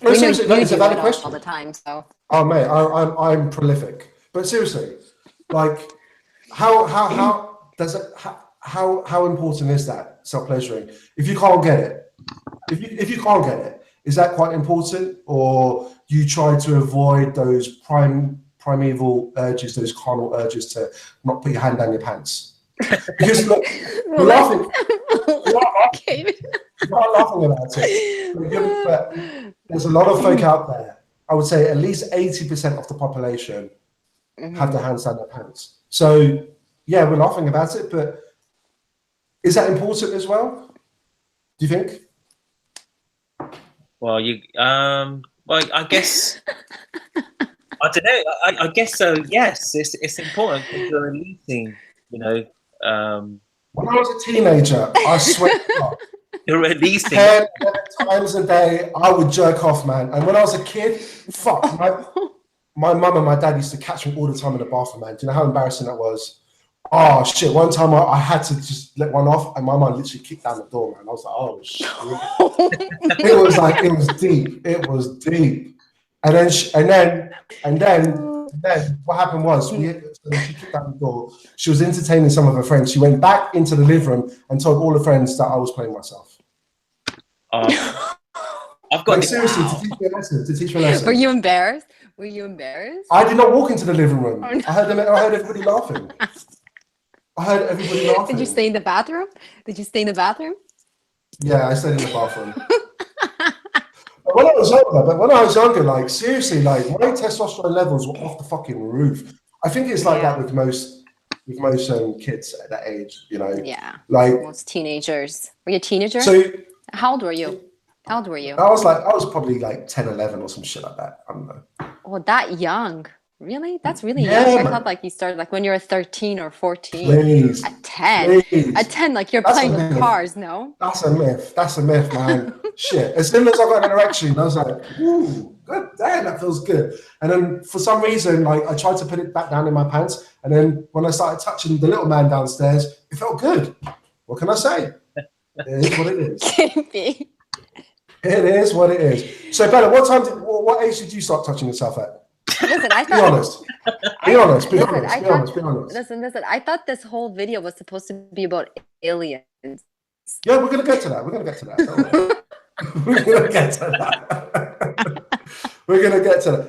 no, seriously, it's a valid question all the time. So mate, I'm prolific. But seriously, like how does it how important is that self-pleasuring? If you can't get it, if you can't get it, is that quite important, or you try to avoid those primeval urges, those carnal urges to not put your hand down your pants? Because look, you're laughing. You're not laughing about it. But there's a lot of folk out there. I would say at least 80% of the population have their hands down their pants. So yeah, we're laughing about it, but is that important as well? Do you think? Well, well, I guess I don't know. I guess so. Yes, it's important because you're releasing. When I was a teenager, I swear to God, you're releasing 10 times a day I would jerk off, man. And when I was a kid, fuck, my mum and my dad used to catch me all the time in the bathroom, man. Do you know how embarrassing that was? Oh shit! One time I had to just let one off, and my mum literally kicked down the door, man. I was like, "Oh shit!" It was deep. It was deep. And then what happened was she kicked down the door. She was entertaining some of her friends. She went back into the living room and told all her friends that I was playing myself. I've got seriously to teach me a lesson. To teach me a lesson. Were you embarrassed? Were you embarrassed? I did not walk into the living room. Oh, no. I heard everybody laughing. Did you stay in the bathroom? Yeah, I stayed in the bathroom. When I was younger, like seriously, like my testosterone levels were off the fucking roof. I think it's like that with most kids at that age, you know. Yeah. Like most teenagers. Were you a teenager? So how old were you? I was probably like 10, 11 or some shit like that. I don't know. Oh, that young. Really? That's really young. I thought like you started like when you were 13 or 14. Please. At 10. Please. At 10, like you're playing with cars, no? That's a myth, man. Shit. As soon as I got an erection, I was like, ooh, good damn, that feels good. And then for some reason, like I tried to put it back down in my pants. And then when I started touching the little man downstairs, it felt good. What can I say? It is what it is. KB. It is what it is. So Bella, what age did you start touching yourself at? Listen, I thought. Be honest. Listen. I thought this whole video was supposed to be about aliens. Yeah, we're gonna get to that. We're gonna get to that.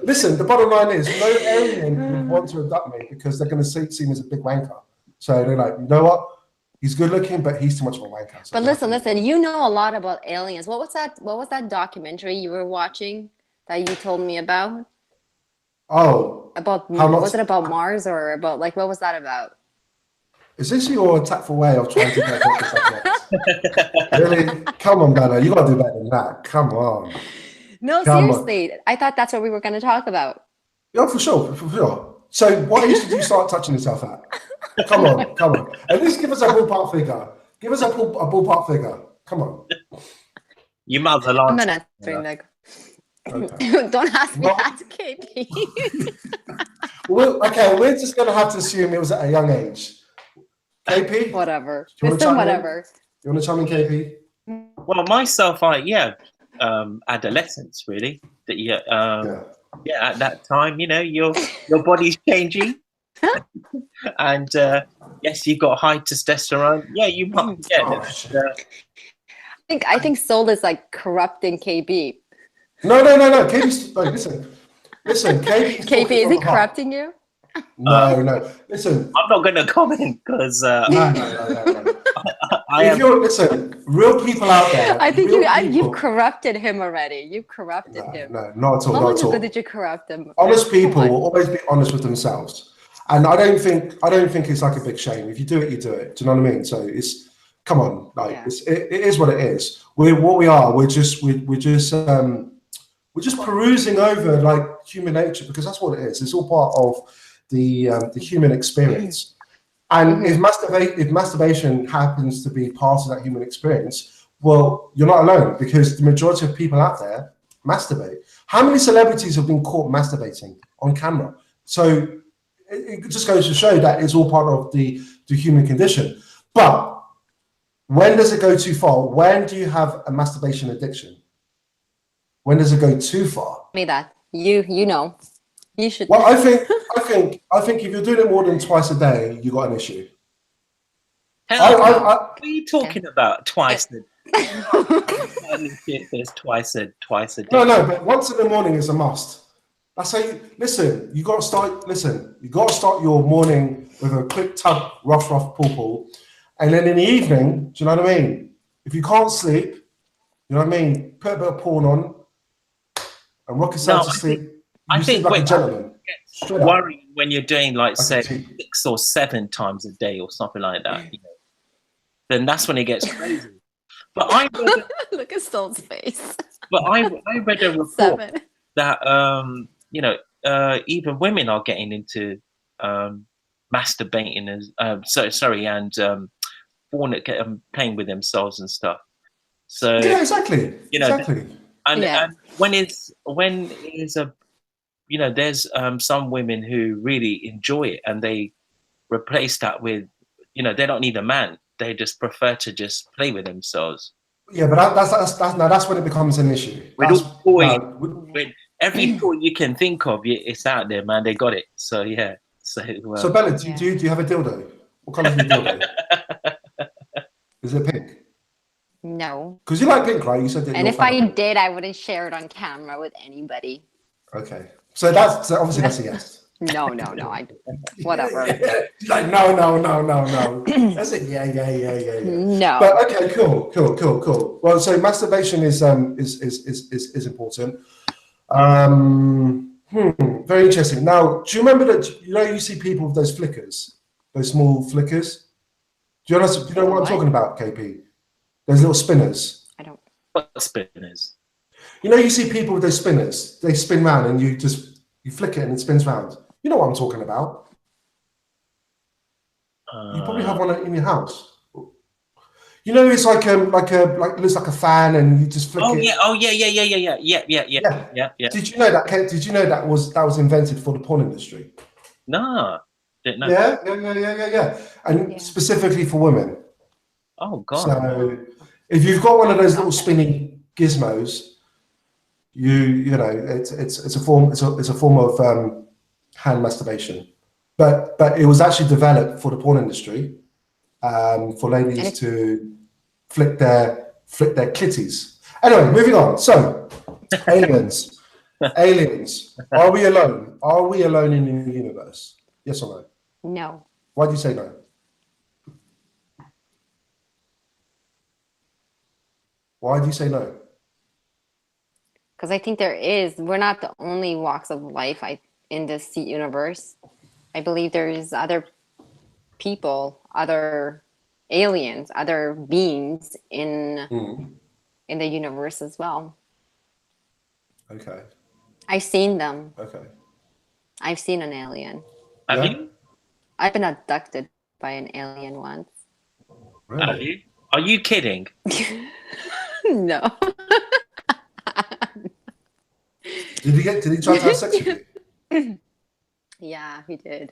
Listen, the bottom line is, no alien would want to abduct me because they're gonna see me as a big wanker. So they're like, you know what? He's good looking, but he's too much of a wanker. So but listen. You know a lot about aliens. What was that documentary you were watching that you told me about? Oh, was it about Mars or about like what was that about? Is this your tactful way of trying to get the subject? Really? Come on, Bella, you gotta do better than that. Come on. No, seriously. I thought that's what we were going to talk about. Yeah, for sure. So, what age did you start touching yourself at? Come on. At least give us a ballpark figure. Give us a ballpark figure. Come on. You might have I'm not answering that. Okay. Don't ask me that, KP. We're just going to have to assume it was at a young age. KP? Whatever. Whatever. You want to chime in, KP? Well, myself, adolescence, really. At that time, you know, your body's changing. And yes, you've got high testosterone. Yeah, you might get it. I think Soul is like corrupting KB. No. KB's, listen. KB, is he corrupting you? No. Listen, I'm not going to comment because. No. Real people out there. I think you've corrupted him already. You've corrupted him. No, not at all. How long ago did you corrupt him? Honest people will always be honest with themselves, and I don't think it's like a big shame. If you do it, you do it. Do you know what I mean? So it's come on, like it is what it is. We're just perusing over like human nature because that's what it is. It's all part of the human experience. And if masturbation happens to be part of that human experience, well, you're not alone because the majority of people out there masturbate. How many celebrities have been caught masturbating on camera? So it just goes to show that it's all part of the human condition. But when does it go too far? When do you have a masturbation addiction? When does it go too far? Me that you know. You should. Well, I think if you're doing it more than twice a day, you got an issue. What are you talking about? Twice? There's twice a day. No, but once in the morning is a must. That's how you listen. You got to start. Listen, you got to start your morning with a quick tug, rough, pull, and then in the evening, do you know what I mean? If you can't sleep, you know what I mean. Put a bit of porn on and rock yourself to sleep. You sleep like a gentleman. Worrying when you're doing like say Okay. 6 or 7 times a day or something like that. You know, then that's when it gets crazy. But I read, Look at Stone's face. but I read a report 7. that you know, even women are getting into masturbating as and playing with themselves and stuff. So Yeah, exactly. You know, exactly. and when is a you know, there's some women who really enjoy it and they replace that with, you know, they don't need a man. They just prefer to just play with themselves. Yeah, but that's when it becomes an issue. With every toy you can think of, it's out there, man. They got it. So yeah. So Bella, do you have a dildo? What colour is your dildo? Is it pink? No. Because you like pink, right? You said that. And if I did, I wouldn't share it on camera with anybody. Okay. So obviously that's a yes. No. Whatever. Like no. That's it. Yeah. No. But okay, cool. Well, so masturbation is important. Very interesting. Now, do you remember that? You know, you see people with those flickers, those small flickers. Do you know what I'm talking about, KP? Those little spinners. I don't. What spinners? You know, you see people with those spinners. They spin round, and you flick it, and it spins round. You know what I'm talking about. You probably have one in your house. You know, it's like it looks like a fan, and you just flick it. Yeah. Did you know that? Did you know that was invented for the porn industry? No, didn't know. Yeah. And specifically for women. Oh God. So if you've got one of those little spinning gizmos, you know it's a form of hand masturbation, but it was actually developed for the porn industry, for ladies to flick their clitties. Anyway, moving on. So aliens, are we alone? Are we alone in the universe? Yes or no? No. Why do you say no? Why do you say no? Because I think we're not the only walks of life in this universe. I believe there's other people, other aliens, other beings in the universe as well. Okay. I've seen them. Okay. I've seen an alien. Have you? I've been abducted by an alien once. Really? Have you? Are you kidding? No. Did he try to have sex with you? Yeah, he did.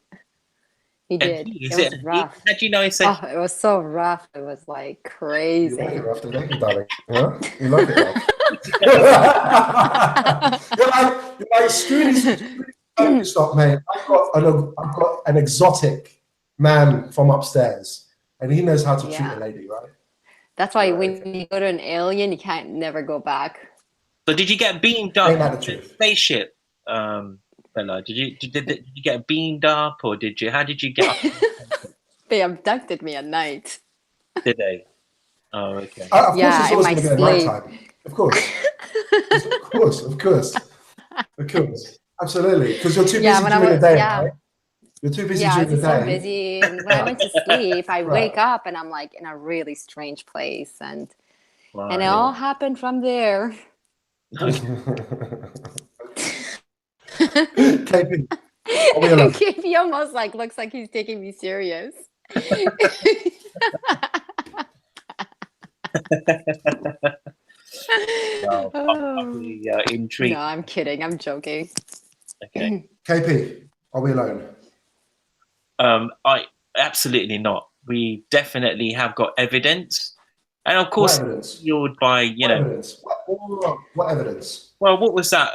He did. Is It was rough. How do you know he said? Oh, it was so rough. It was like crazy. You like it rough, don't you, darling? Yeah? You like it rough. you're like screw this. Stop, mate. I've got an exotic man from upstairs, and he knows how to treat a lady, right? That's why when you go to an alien, you can't never go back. So did you get beamed up Ain't that the in truth? spaceship, Bella? Did you get beamed up, or how did you get up? They abducted me at night. Did they? Oh, okay. Of course, Yeah, it's always in going to my be at night sleep. time. Of course. Absolutely. Because you're too busy during the day, right? You're too busy during the day. Yeah, I was so busy. And when I went to sleep, I wake up and I'm like in a really strange place. And it all happened from there. KP, are we alone? KP almost looks like he's taking me serious. Well, I'll be intrigued. No, I'm kidding. I'm joking. Okay. KP, are we alone? I absolutely not. We definitely have got evidence, and of course, fueled by Evidence? What evidence? Well, what was that?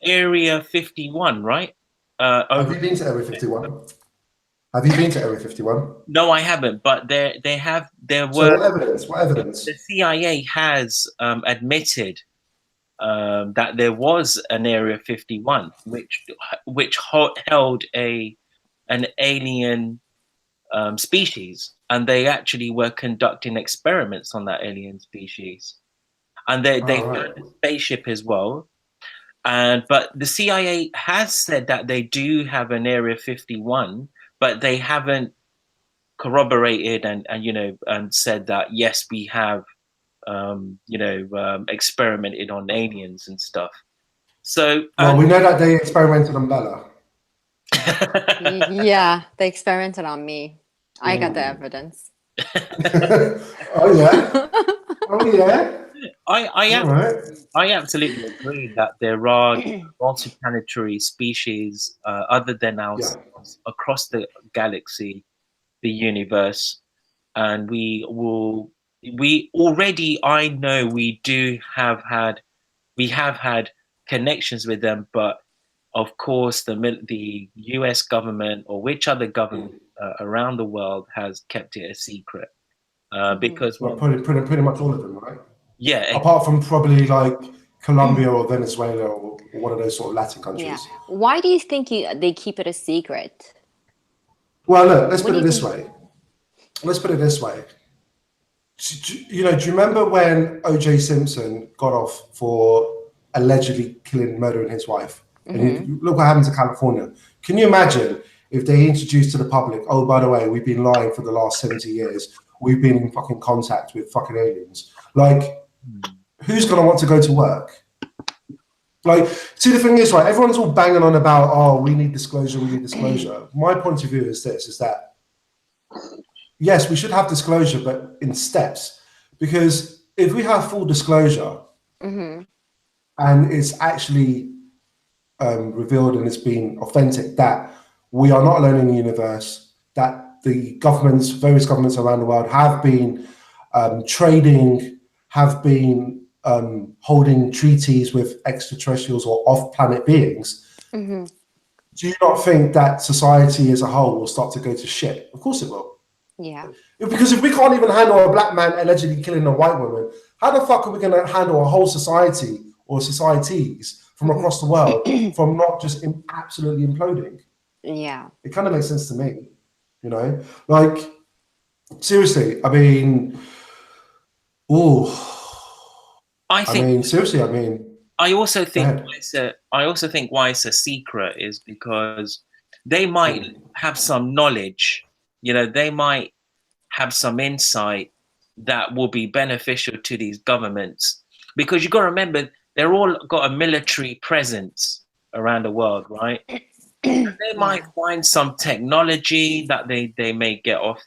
Area 51, right? Have you been to Area 51? Have you been to Area 51? No, I haven't. But there So were what evidence? What evidence? the CIA has admitted that there was an Area 51, which held an alien species, and they actually were conducting experiments on that alien species, and they Right. found a spaceship as well. And but the CIA has said that they do have an Area 51, but they haven't corroborated and said that yes, we have experimented on aliens and stuff. So Well, we know that they experimented on Bella. Yeah, they experimented on me. I got the evidence. Oh yeah. Oh yeah. I absolutely agree that there are multiplanetary species other than ourselves across the galaxy, the universe, and we already, I know we have had connections with them, but of course the US government or which other government around the world has kept it a secret because Well, pretty much all of them, right? yeah, apart from probably like Colombia or Venezuela or one of those sort of Latin countries. Yeah. Why do you think they keep it a secret? Well, look, let's put it this way. Do you remember when O.J. Simpson got off for allegedly murdering his wife? And look what happened to California. Can you imagine if they introduced to the public, oh, by the way, we've been lying for the last 70 years. We've been in fucking contact with fucking aliens. Like, who's going to want to go to work? Like, see, the thing is, right, everyone's all banging on about, oh, we need disclosure. My point of view is that, yes, we should have disclosure, but in steps. Because if we have full disclosure and it's actually revealed and it's been authentic that we are not alone in the universe, that the various governments around the world have been trading, have been holding treaties with extraterrestrials or off-planet beings, do you not think that society as a whole will start to go to shit? Of course it will. Yeah. Because if we can't even handle a black man allegedly killing a white woman, how the fuck are we going to handle a whole society or societies from across the world from not just absolutely imploding? Yeah. It kind of makes sense to me, Like, seriously, I mean, seriously, I also think why it's a secret is because they might have some knowledge, they might have some insight that will be beneficial to these governments, because you got to remember they're all got a military presence around the world, right? They might find some technology that they may get off,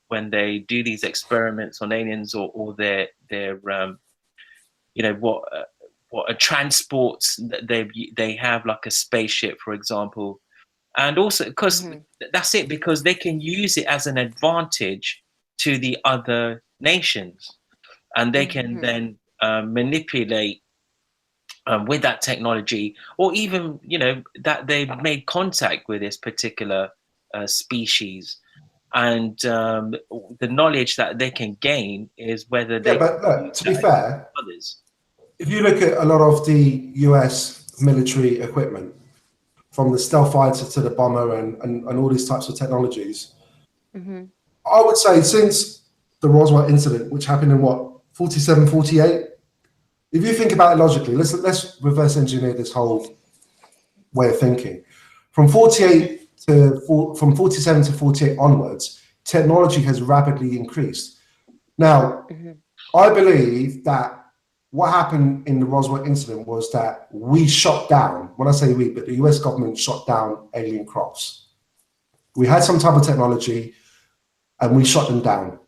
when they do these experiments on aliens or their what transports that they have, like a spaceship, for example. And also because that's it, because they can use it as an advantage to the other nations, and they can then manipulate with that technology, or even that they've made contact with this particular species, and the knowledge that they can gain is whether they. But look, to be fair, others. If you look at a lot of the US military equipment, from the stealth fighter to the bomber and all these types of technologies, I would say since the Roswell incident, which happened in 47, 48, if you think about it logically, let's reverse engineer this whole way of thinking. From 47 to 48 onwards, technology has rapidly increased. Now, I believe that what happened in the Roswell incident was that we shot down, when I say we, but the US government shot down alien crafts. We had some type of technology and we shot them down.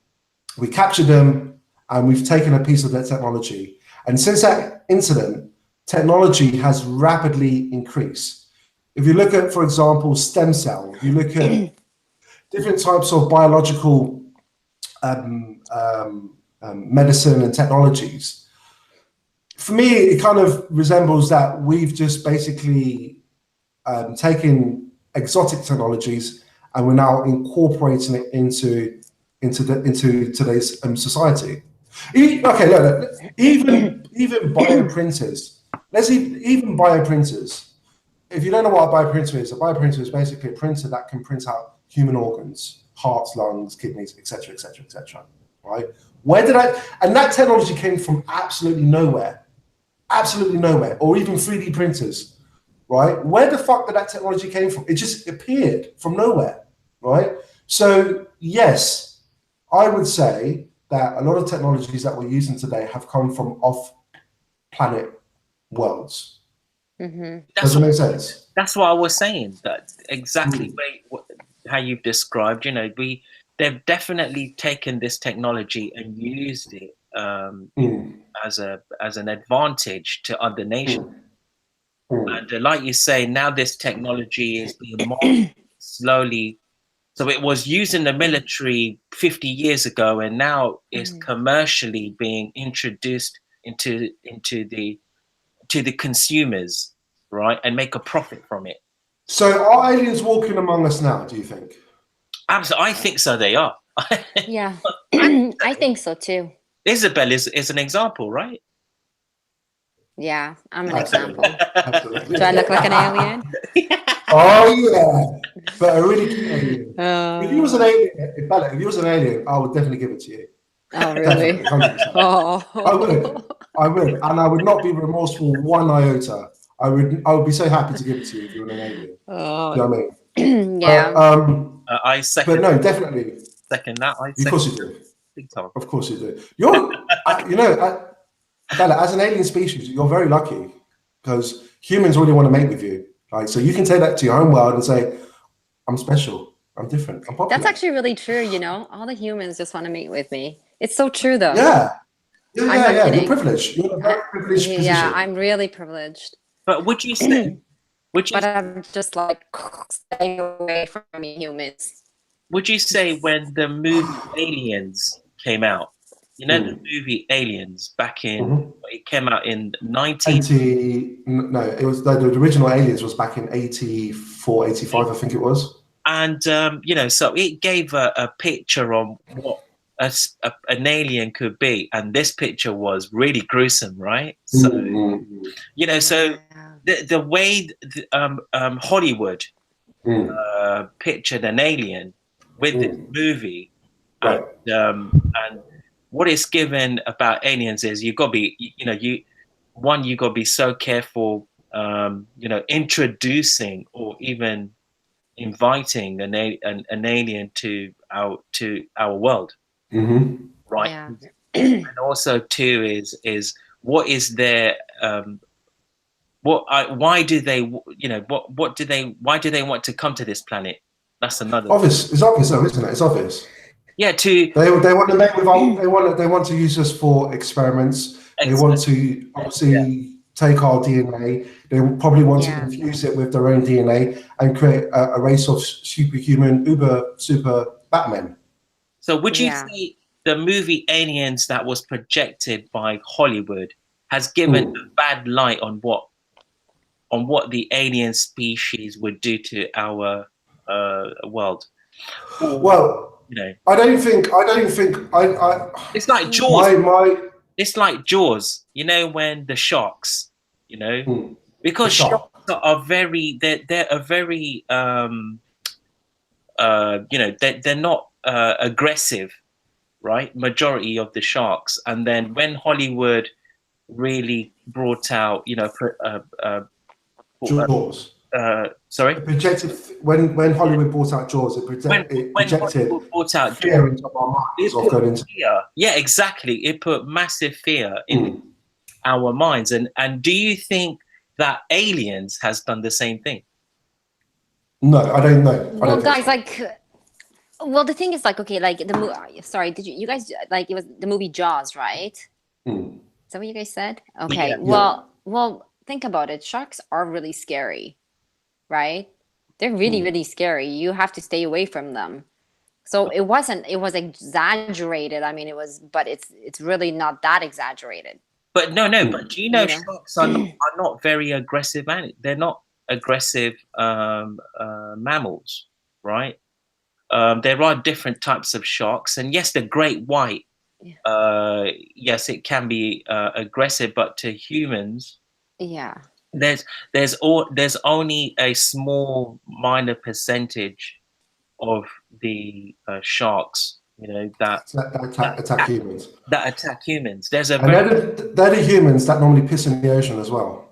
We captured them and we've taken a piece of that technology. And since that incident, technology has rapidly increased. If you look at, for example, stem cell, if you look at different types of biological medicine and technologies, for me, it kind of resembles that we've just basically taken exotic technologies and we're now incorporating it into today's society. Okay, look, even bioprinters. Even bioprinters. If you don't know what a bioprinter is basically a printer that can print out human organs, hearts, lungs, kidneys, etc., etc., etc. Right? And that technology came from absolutely nowhere, or even 3D printers, right? Where the fuck did that technology came from? It just appeared from nowhere, right? So yes, I would say that a lot of technologies that we're using today have come from off-planet worlds. Mm-hmm. Does it make sense? That's what I was saying. That exactly how you've described. You know, they've definitely taken this technology and used it as an advantage to other nations. And like you say, now this technology is being marketed slowly. So it was used in the military 50 years ago, and now it's commercially being introduced into the consumers, right, and make a profit from it. So are aliens walking among us now, do you think? Absolutely, I think so. They are. Yeah, I think so too. Isabel is an example, right? Yeah, I'm an Absolutely. example. Absolutely. Do I look like an alien? Oh yeah, but a really cute alien. If you was an Oh, alien, if you was an alien, I would definitely give it to you. really? Definitely, 100%. Oh. I would, and I would not be remorseful one iota. I would be so happy to give it to you if you were an alien. Oh. Do you know what I mean? Yeah. I second. But no, definitely. Second that. Of course you do. Big time. Of course you do. Bella, as an alien species, you're very lucky because humans really want to mate with you. Like, so you can take that to your home world and say, "I'm special. I'm different. I'm popular." That's actually really true. All the humans just want to meet with me. It's so true, though. Yeah. I'm not You're kidding. privileged. You're in a very privileged position. Yeah, I'm really privileged. But would you say? But I'm just like staying away from humans. Would you say when the movie Aliens came out, the movie Aliens back in it came out in 80? No, it was the original Aliens was back in 84, 85, I think it was. And so it gave a picture on what an alien could be, and this picture was really gruesome, right? So so the way Hollywood pictured an alien with this movie, right. and what it's given about aliens is you got to be you got to be so careful introducing or even inviting an alien to our world, right? Yeah. And also too is what is their why do they why do they want to come to this planet? That's another obvious. It's obvious though, isn't it? It's obvious. Yeah, they want to make with they want to use us for experiments. They want to obviously take our DNA. They probably want to infuse it with their own DNA and create a race of superhuman, super Batmen. So would you say the movie Aliens that was projected by Hollywood has given a bad light on what the alien species would do to our world? Well, I don't think. It's like Jaws. It's like Jaws. When the sharks. Because sharks are very. They're a very. They're not aggressive, right? Majority of the sharks, and then when Hollywood really brought out, Jaws. Sorry. It projected when Hollywood brought out Jaws. It projected brought out fear into our minds. Fear. Yeah, exactly. It put massive fear in our minds. And do you think that Aliens has done the same thing? No, I don't know. Well, guys, the thing is, okay, the movie. Sorry, did you guys it was the movie Jaws, right? Is that what you guys said? Okay. Yeah. Well, think about it. Sharks are really scary, right? They're really, really scary. You have to stay away from them. So it was exaggerated. I mean, but it's really not that exaggerated. But no. But do you know sharks are not very aggressive, and they're not aggressive mammals, right? there are different types of sharks, and yes, the great white, yes, it can be aggressive, but to humans, there's only a small minor percentage of the sharks, that attack humans. That attack humans. There's they're the humans that normally piss in the ocean as well.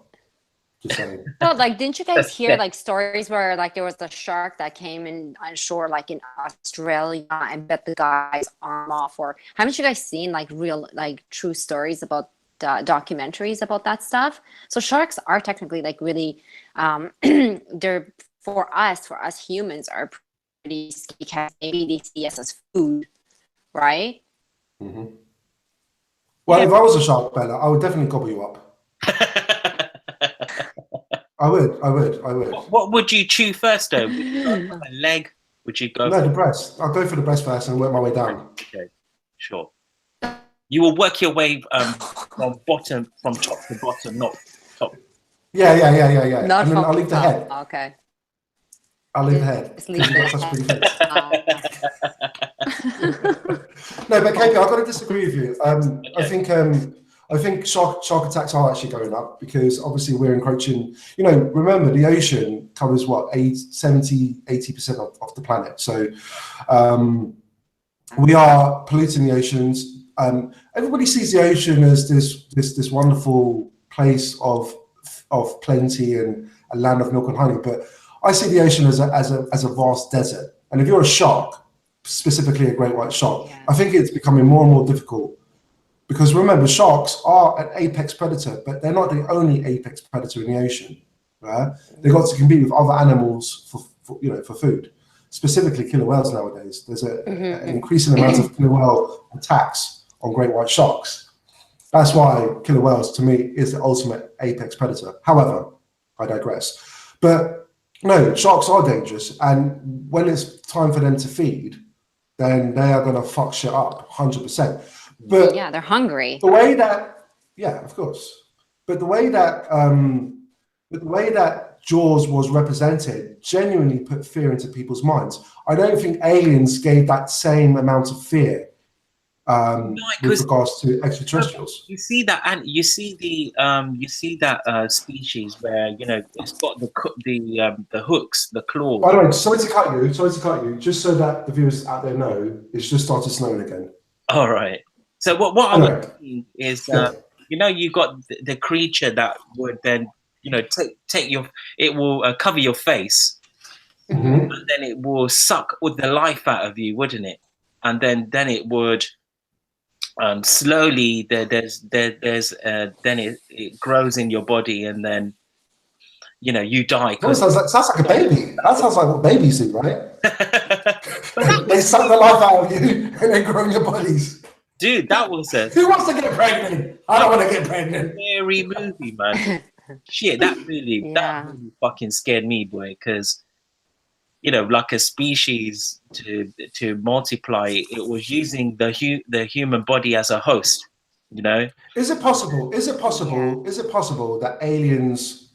Just saying. No, like, didn't you guys hear like stories where like there was a shark that came in on shore, like in Australia, and bit the guy's arm off? Or haven't you guys seen like real, like true stories about documentaries about that stuff? So sharks are technically like really, they're for us humans are pretty scary because maybe they see us as food, right? Mm-hmm. Well, if I was a shark, Bella, I would definitely gobble you up. I would. What would you chew first, though? Would you go for a leg? Would you go? No, the breast. I'll go for the breast first and work my way down. Okay, sure. You will work your way from top to bottom, not top. Yeah. Not and then I'll leave the head. Okay. I'll leave the head. Just leave the head. No, but Katie, I've got to disagree with you. Okay. I think shark attacks are actually going up because obviously we're encroaching. Remember the ocean covers what 70-80% of the planet. So we are polluting the oceans. Everybody sees the ocean as this wonderful place of plenty and a land of milk and honey, but I see the ocean as a vast desert. And if you're a shark, specifically a great white shark, I think it's becoming more and more difficult. Because remember, sharks are an apex predator, but they're not the only apex predator in the ocean. Right? They've got to compete with other animals for food, specifically killer whales nowadays. There's an increasing amount of killer whale attacks on great white sharks. That's why killer whales, to me, is the ultimate apex predator. However, I digress. But no, sharks are dangerous, and when it's time for them to feed, then they are going to fuck shit up 100%. But yeah, they're hungry. The way that, of course. But the way that, Jaws was represented genuinely put fear into people's minds. I don't think Aliens gave that same amount of fear with regards to extraterrestrials. You see that, and you see that species where it's got the hooks, the claws. By the way, sorry to cut you. Just so that the viewers out there know, it's just started snowing again. All right. So what I was saying is, you got the creature that would then, take it will cover your face, and then it will suck all the life out of you, wouldn't it? And then it would slowly then it grows in your body, and then you die. That sounds like a baby. That sounds like what babies do, right? They suck the life out of you and then grow in your bodies. Dude, that was who wants to get pregnant? I don't want to get pregnant. Scary movie, man. Shit, that really fucking scared me, boy. Because like a species to multiply, it was using the human body as a host. Is it possible? Is it possible that aliens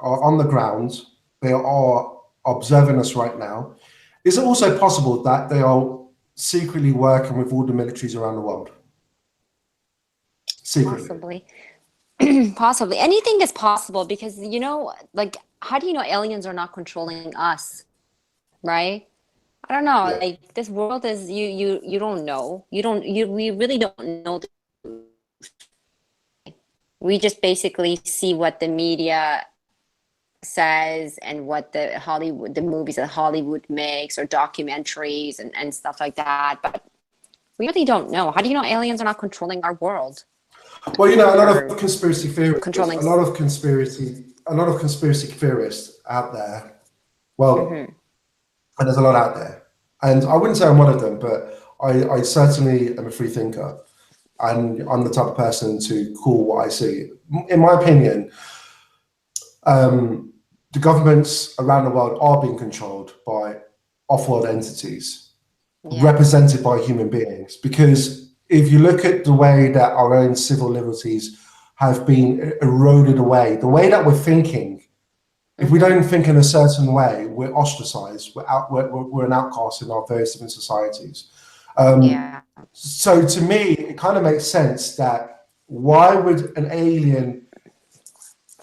are on the ground? They are observing us right now. Is it also possible that they are secretly working with all the militaries around the world? Secretly. Possibly. Anything is possible because, like, how do you know aliens are not controlling us? Right? I don't know. Yeah. Like, this world is, you don't know. We really don't know. We just basically see what the media says and what the movies that Hollywood makes or documentaries and stuff like that, but we really don't know. How do you know aliens are not controlling our world? Well, a lot of conspiracy theorists, a lot of conspiracy theorists out there. Well, and there's a lot out there, and I wouldn't say I'm one of them, but I certainly am a free thinker, and I'm the type of person to call what I see. In my opinion, the governments around the world are being controlled by off-world entities represented by human beings. Because if you look at the way that our own civil liberties have been eroded away, the way that we're thinking if we don't think in a certain way, we're ostracized. We're an outcast in our various different societies. Yeah. So to me, it kind of makes sense that why would an alien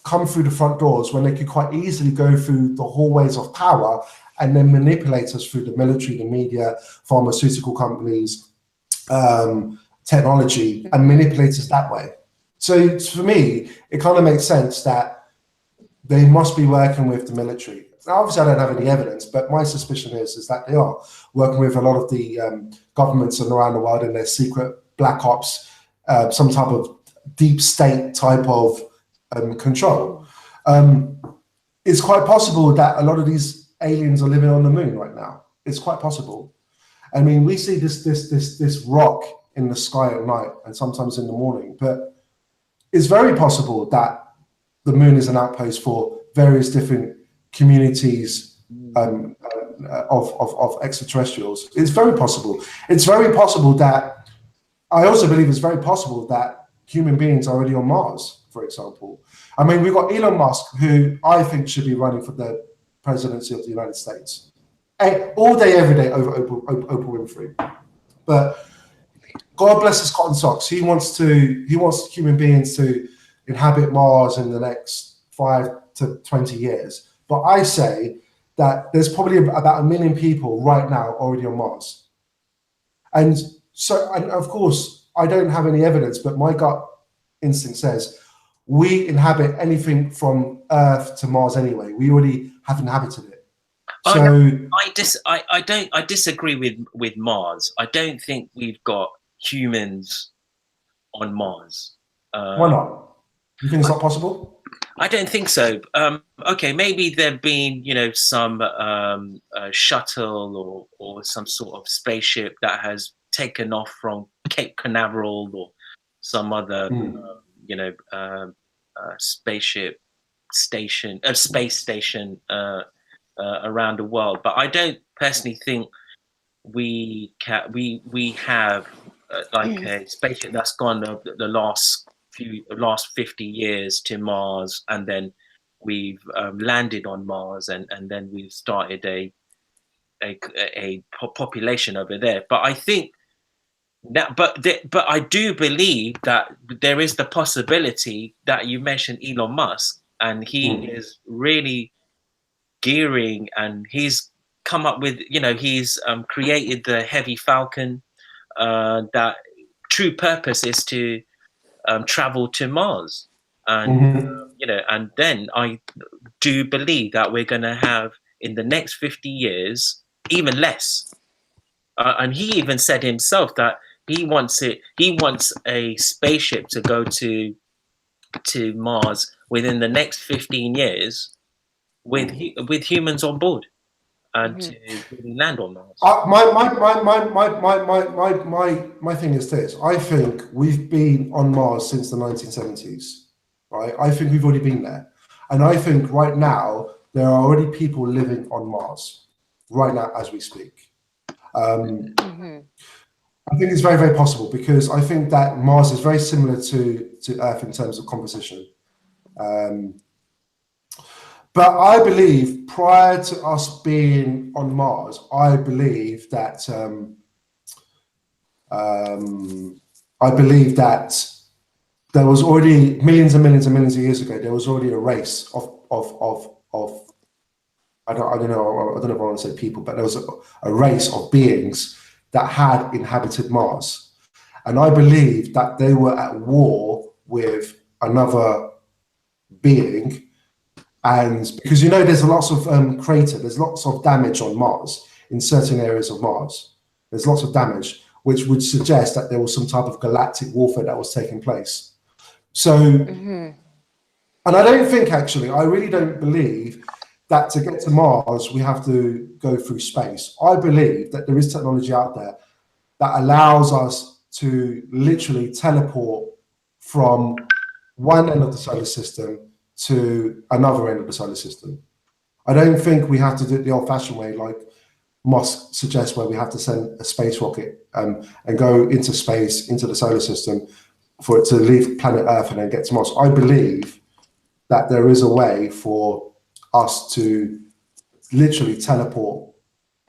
come through the front doors when they could quite easily go through the hallways of power and then manipulate us through the military, the media, pharmaceutical companies, technology, and manipulate us that way. So for me, it kind of makes sense that they must be working with the military. Now, obviously, I don't have any evidence, but my suspicion is that they are working with a lot of the governments around the world in their secret black ops, some type of deep state type of control. It's quite possible that a lot of these aliens are living on the moon right now. It's quite possible. I mean, we see this rock in the sky at night and sometimes in the morning, but it's very possible that the moon is an outpost for various different communities of extraterrestrials. It's very possible. It's very possible that, I also believe it's very possible that human beings are already on Mars, for example. I mean, we've got Elon Musk, who I think should be running for the presidency of the United States. All day, every day, over Oprah Winfrey. But God bless his cotton socks. He wants human beings to inhabit Mars in the next 5 to 20 years. But I say that there's probably about 1 million people right now already on Mars. And so, and of course, I don't have any evidence, but my gut instinct says we inhabit anything from Earth to Mars anyway. We already have inhabited it. So I disagree with Mars. I don't think we've got humans on Mars. Why not? You think it's not possible? I don't think so. Okay, maybe there've been, some shuttle or some sort of spaceship that has taken off from Cape Canaveral or some other, spaceship station, space station around the world. But I don't personally think we have like a spaceship that's gone the last 50 years to Mars, and then we've landed on Mars, and then we've started a population over there. But I think that, but I do believe that there is the possibility that you mentioned Elon Musk, and he is really gearing, and he's come up with, he's created the Heavy Falcon. That true purpose is to travel to Mars, and and then I do believe that we're going to have in the next 50 years even less. And he even said himself that he wants a spaceship to go to Mars within the next 15 years with humans on board, and to really land on Mars. My thing is this. I think we've been on Mars since the 1970s, right? I think we've already been there. And I think right now, there are already people living on Mars, right now as we speak. I think it's very, very possible, because I think that Mars is very similar to Earth in terms of composition. But I believe prior to us being on Mars, I believe that there was already millions and millions and millions of years ago, there was already a race of I don't know if I want to say people, but there was a race of beings that had inhabited Mars. And I believe that they were at war with another being. And because, there's lots of there's lots of damage on Mars, in certain areas of Mars. There's lots of damage, which would suggest that there was some type of galactic warfare that was taking place. So, and I don't think, actually, I really don't believe that to get to Mars, we have to go through space. I believe that there is technology out there that allows us to literally teleport from one end of the solar system to another end of the solar system. I don't think we have to do it the old-fashioned way, like Musk suggests, where we have to send a space rocket and go into space, into the solar system, for it to leave planet Earth and then get to Mars. I believe that there is a way for us to literally teleport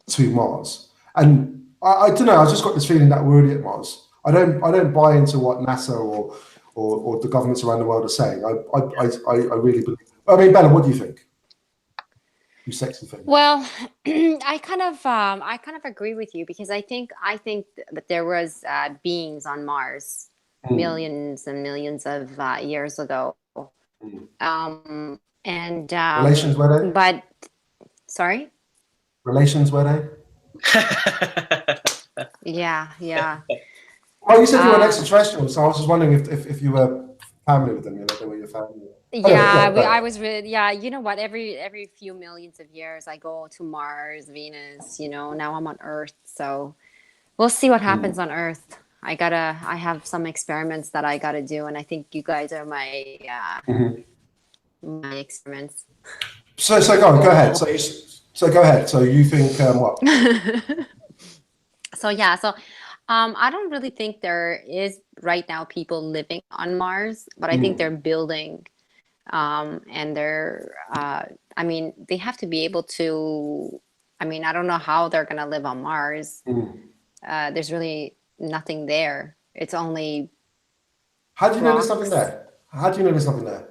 to Mars. And I don't know. I just got this feeling that we're already at Mars. I don't buy into what NASA or the governments around the world are saying. I really believe. I mean, Bella, what do you think? You sexy thing. Well, I kind of agree with you because I think that there was beings on Mars millions and millions of years ago. And Relations were they? but sorry. Relations were they? Yeah, yeah. Well, you said you were an extraterrestrial, so I was just wondering if you were family with them. You know, they were your family. Yeah, I was really, yeah, you know what? Every few millions of years, I go to Mars, Venus. You know, now I'm on Earth, so we'll see what happens on Earth. I have some experiments that I gotta do, and I think you guys are my my experiments. So go ahead. So go ahead. So you think what? So yeah, so I don't really think there is right now people living on Mars, but I think they're building, and they're. I mean, they have to be able to. I mean, I don't know how they're gonna live on Mars. There's really nothing there. It's only. How do you know there's rocks. nothing there? How do you know there's nothing there?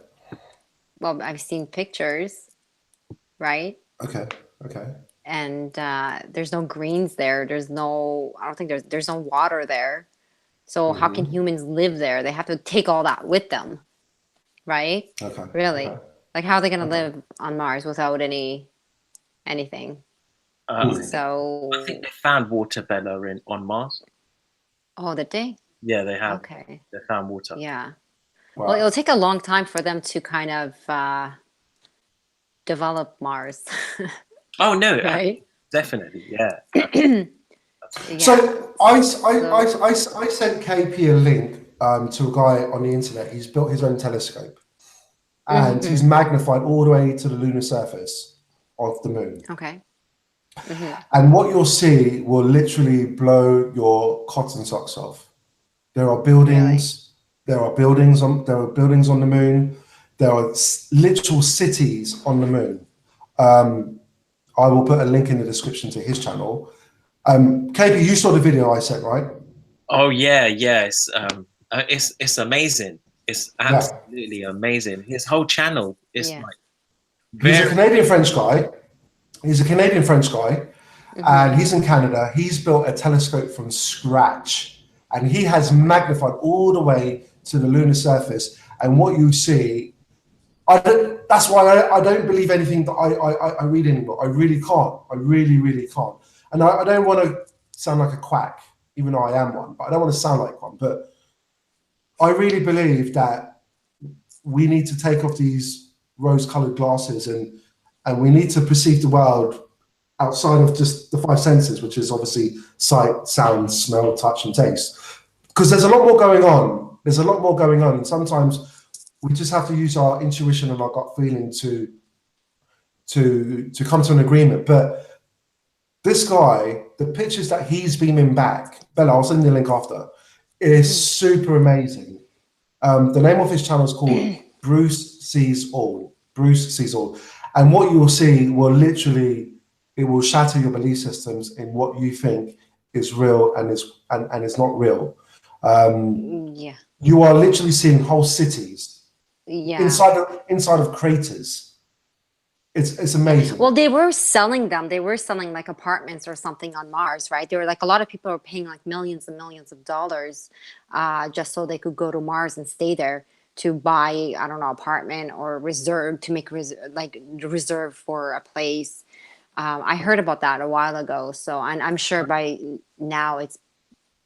Well, I've seen pictures, right? Okay. And there's no greens there. There's no. I don't think there's no water there. So how can humans live there? They have to take all that with them, right? Okay. Really? Okay. Like how are they going to live on Mars without anything? So I think they found water, Bella, on Mars. oh, did they? Yeah, they have. Okay. They found water. Yeah. Wow. Well, it'll take a long time for them to kind of develop Mars, Oh no, right? definitely, yeah. Yeah. So I sent KP a link to a guy on the internet. He's built his own telescope, and he's magnified all the way to the lunar surface of the moon. Okay. And what you'll see will literally blow your cotton socks off. There are buildings. There are buildings on the moon. There are literal cities on the moon. I will put a link in the description to his channel. KP, you saw the video I sent, right? Oh yeah, yes. It's amazing. It's absolutely amazing. His whole channel is like very... He's a Canadian French guy. And he's in Canada. He's built a telescope from scratch, and he has magnified all the way to the lunar surface. And what you see, that's why I don't believe anything that I read anymore. I really can't. I really can't. And I don't want to sound like a quack, even though I am one, but I don't want to sound like one. But I really believe that we need to take off these rose-colored glasses and we need to perceive the world outside of just the five senses, which is obviously sight, sound, smell, touch, and taste. Because there's a lot more going on. And sometimes we just have to use our intuition and our gut feeling to come to an agreement. But this guy, the pictures that he's beaming back, Bella, I'll send you the link after, is super amazing. The name of his channel is called Bruce Sees All. Bruce Sees All. And what you will see will literally, it will shatter your belief systems in what you think is real and is not real. You are literally seeing whole cities inside of craters. It's amazing. Well, they were selling them. They were selling like apartments or something on Mars, right? They were like, a lot of people were paying like millions and millions of dollars just so they could go to Mars and stay there to buy, I don't know, apartment or reserve to make reserve for a place. I heard about that a while ago. So, and I'm sure by now it's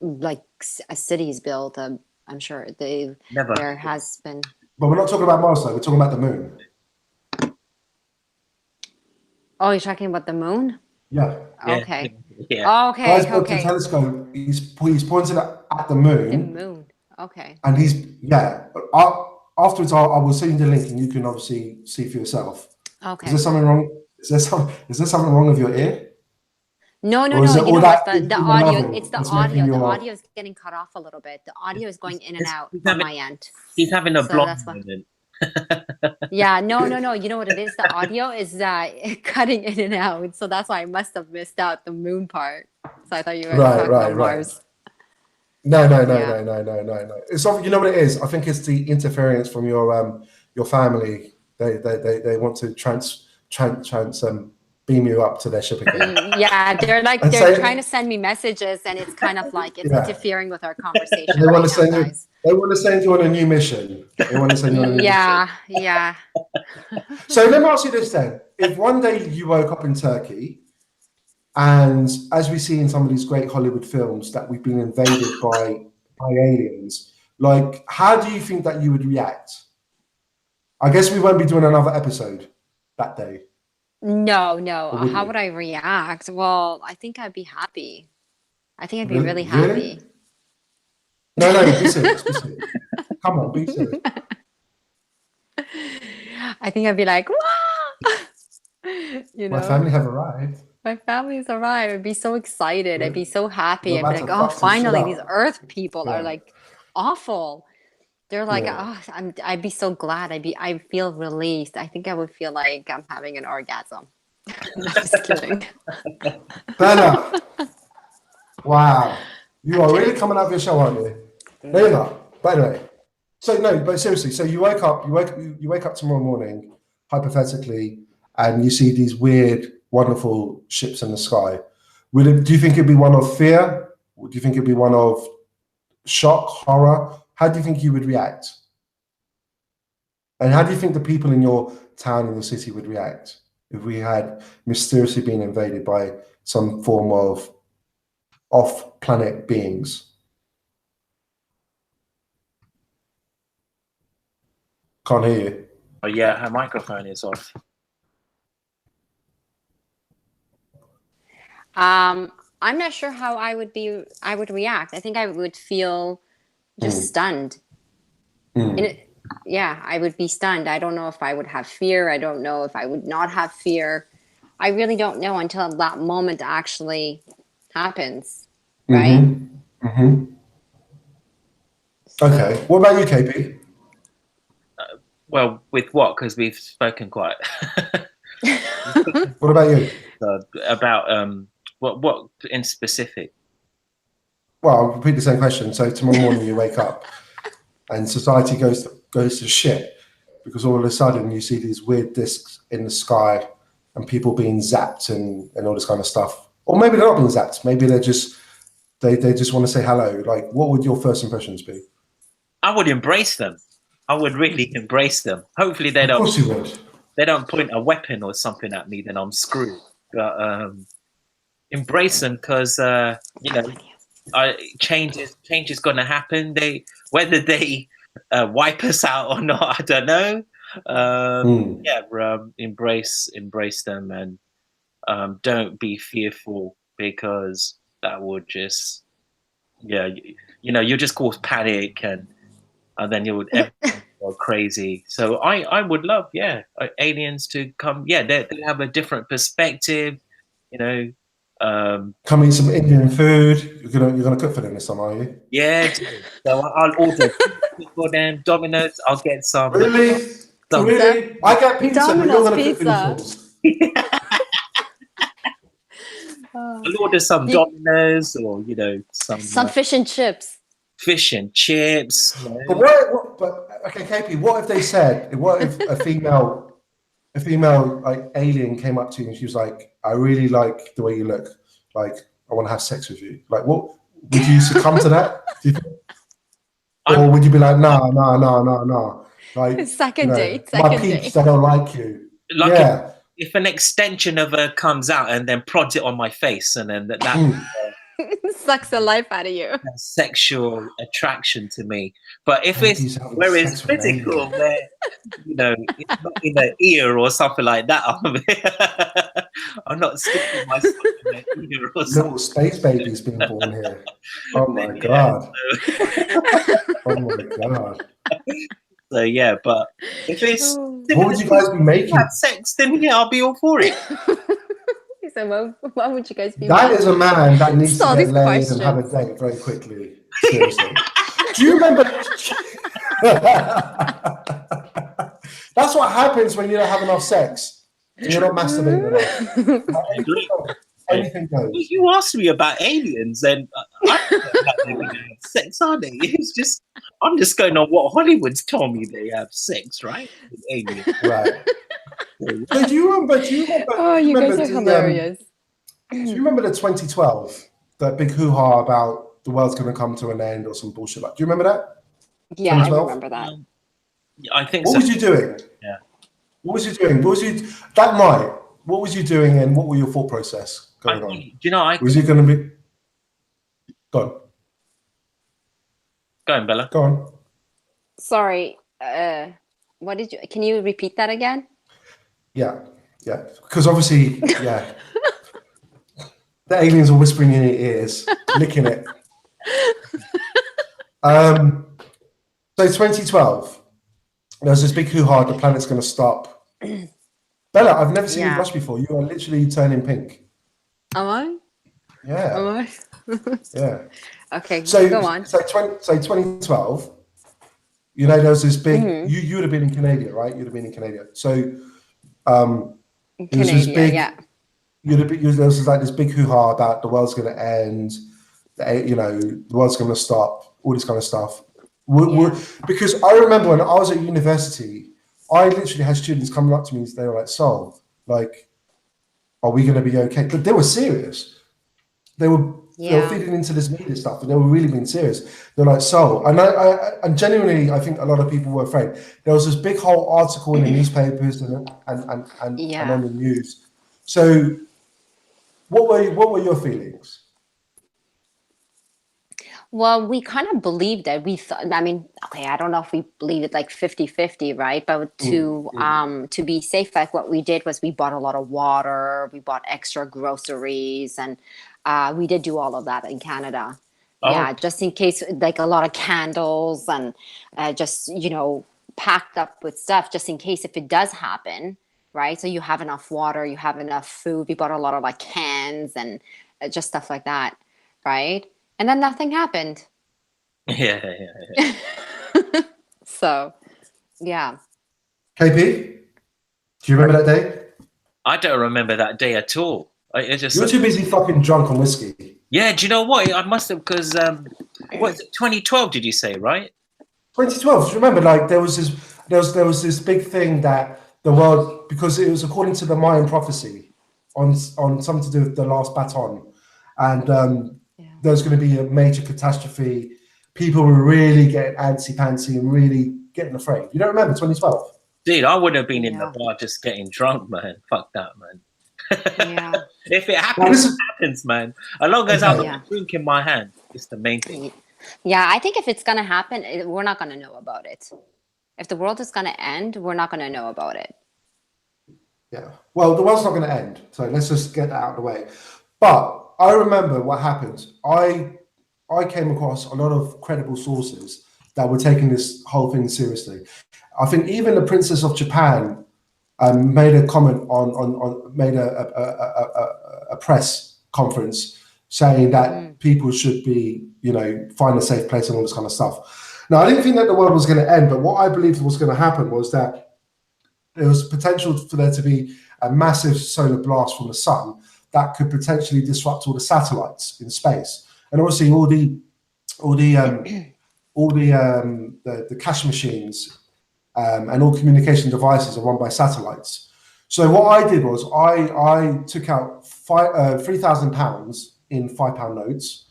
like a city's built. I'm sure there has been. But we're not talking about Mars, though. We're talking about the moon. Oh, you're talking about the moon? Yeah. Okay. Yeah. Okay. Guy's built a telescope. He's pointed at the moon. The moon. Okay. And afterwards, I will send you the link, and you can obviously see for yourself. Okay. Is there something wrong? Is there something wrong with your ear? No. You know what? The audio. It's the audio. The audio is getting cut off a little bit. The audio is going in and out on my end. He's having a So block that's why. moment. Yeah, no. You know what it is? The audio is cutting in and out, so that's why I must have missed out the moon part. So I thought you were Right, talking right, about right. Mars. No, no, no, Yeah. no, no, no, no, no. It's something. You know what it is? I think it's the interference from your family. They want to beam you up to their ship again. Yeah, And they're say, trying to send me messages, and it's kind of like it's yeah. interfering with our And conversation they want right to now, send you. guys. They want to send you on a new mission. They want to send you on a new mission. Yeah. So let me ask you this then: if one day you woke up in Turkey, and as we see in some of these great Hollywood films, that we've been invaded by aliens, like how do you think that you would react? I guess we won't be doing another episode that day, No. or would How we? would I react? Well, I think I'd be happy. I think I'd be Really? really Really? happy. No, no. Be serious. Be serious. Come on, be serious. I think I'd be like, wow, you My know, family have arrived. my family's arrived. I'd be so excited. I'd be so We're happy. I'd be about like, to oh, fuck some shit finally, these up. Earth people are Yeah. like awful. They're like, Yeah. oh, I'd be so glad. I feel released. I think I would feel like I'm having an orgasm. No, just kidding. Bella. Wow. You are really kidding. coming out of your show, aren't you? No, you're not. By the way. So no, but seriously, so you wake up tomorrow morning, hypothetically, and you see these weird, wonderful ships in the sky. Do you think it'd be one of fear? Do you think it'd be one of shock, horror? How do you think you would react? And how do you think the people in your town and your city would react if we had mysteriously been invaded by some form of off-planet beings? Can't hear you. Oh yeah, her microphone is off. I'm not sure how I would react. I think I would feel just stunned. Yeah, I would be stunned. I don't know if I would have fear. I don't know if I would not have fear. I really don't know until that moment actually happens, right? Mm-hmm. Mm-hmm. Okay. What about you, KP? Well, with what? Because we've spoken quite. What about you? About what in specific? Well, I'll repeat the same question. So tomorrow morning you wake up and society goes to shit because all of a sudden you see these weird discs in the sky and people being zapped and all this kind of stuff. Or maybe they're not being zapped. Maybe they just want to say hello. Like, what would your first impressions be? I would embrace them. I would really embrace them. Hopefully they don't. Of course you would. They don't point a weapon or something at me, then I'm screwed. But embrace them because change is going to happen. Whether they wipe us out or not, I don't know. Embrace them and don't be fearful because that would just you'll just cause panic and then you would go crazy. So I would love aliens to come. Yeah, they have a different perspective. Come eat some Indian food. You're gonna cook for them this time, are you? Yeah. So I'll order for them. Domino's. I'll get some. Really? Really? I get pizza, but you're gonna cook for the fools. I'll order some Domino's or some fish and chips. Fish and chips. But okay, KP. What if they said? What if a female like alien came up to you and she was like, "I really like the way you look. Like, I want to have sex with you." Like, what would you succumb to that? Or would you be like, no? Like, second date. My peeps, they don't like you. Like yeah. If an extension of her comes out and then prods it on my face, and then that sucks the life out of you. Sexual attraction to me. But if it's where it's physical, where it's not in the ear or something like that, I'm not sticking myself in the ear or something. Little space baby's being born here. Oh my god. Oh my god. So yeah, but if it's what would you guys be making? Have sex, then yeah, I'll be all for it. So what would you guys be? That is a man that needs to get laid questions. and have a date very quickly. Seriously. Do you remember? That's what happens when you don't have enough sex. You're not masturbating enough. Anything goes. You asked me about aliens, and I don't know how they're going to have sex, are they? I'm just going on what Hollywood's told me they have sex, right? With aliens. Right. So do you remember? Oh, you guys are hilarious. Do you remember the 2012, that big hoo-ha about the world's going to come to an end or some bullshit like? Do you remember that? Yeah, I remember that. I think. What was you doing? Yeah. What was you doing? What was you that night? What was you doing, and what were your thought process going on? Do you know? Was it going to be? Go on. Go on, Bella. Go on. Sorry. What did you? Can you repeat that again? Yeah. Because obviously, yeah, the aliens are whispering in your ears, licking it. So 2012, there was this big hoo-ha, the planet's going to stop. Bella, I've never seen you blush before. You are literally turning pink. Am I? Yeah. Am I? Yeah. Okay, So, go on. So 2012, you know, there was this big, you would have been in Canada, right? You'd have been in Canada. So, Canada, there was like this big hoo-ha about the world's going to end, you know, the world's going to stop, all this kind of stuff. Because I remember when I was at university, I literally had students coming up to me and they were like, "So, like, are we going to be okay?" But they were serious. They were feeding into this media stuff, and they were really being serious. They're like, "So," and genuinely, I think a lot of people were afraid. There was this big whole article in the newspapers and on the news. So, what were your feelings? Well, we kind of believed it. We thought, I mean, okay, I don't know if we believe it like 50-50, right? But to be safe, like what we did was we bought a lot of water, we bought extra groceries, and we did do all of that in Canada. Oh. Yeah, just in case, like a lot of candles and just, you know, packed up with stuff just in case if it does happen, right? So you have enough water, you have enough food. We bought a lot of like cans and just stuff like that, right? And then nothing happened. Yeah. So, yeah. KP, do you remember that day? I don't remember that day at all. You're too busy fucking drunk on whiskey. Yeah, do you know what? I must have, because, what, 2012 did you say, right? 2012, do you remember, like, there was this big thing that the world, because it was according to the Mayan prophecy on something to do with the last baton. And, there's going to be a major catastrophe. People were really getting antsy-pantsy and really getting afraid. You don't remember 2012? Dude, I would have been in the bar just getting drunk, man. Fuck that, man. Yeah. If it happens, it happens, man. As long as I've got a drink in my hand, it's the main thing. Yeah, I think if it's going to happen, we're not going to know about it. If the world is going to end, we're not going to know about it. Yeah. Well, the world's not going to end. So let's just get that out of the way. But I remember what happened. I came across a lot of credible sources that were taking this whole thing seriously. I think even the Princess of Japan made a comment made a press conference saying that people should be, you know, find a safe place and all this kind of stuff. Now, I didn't think that the world was going to end, but what I believed was going to happen was that there was potential for there to be a massive solar blast from the sun that could potentially disrupt all the satellites in space, and obviously all the cash machines and all communication devices are run by satellites. So what I did was I took out £3,000 in £5 notes.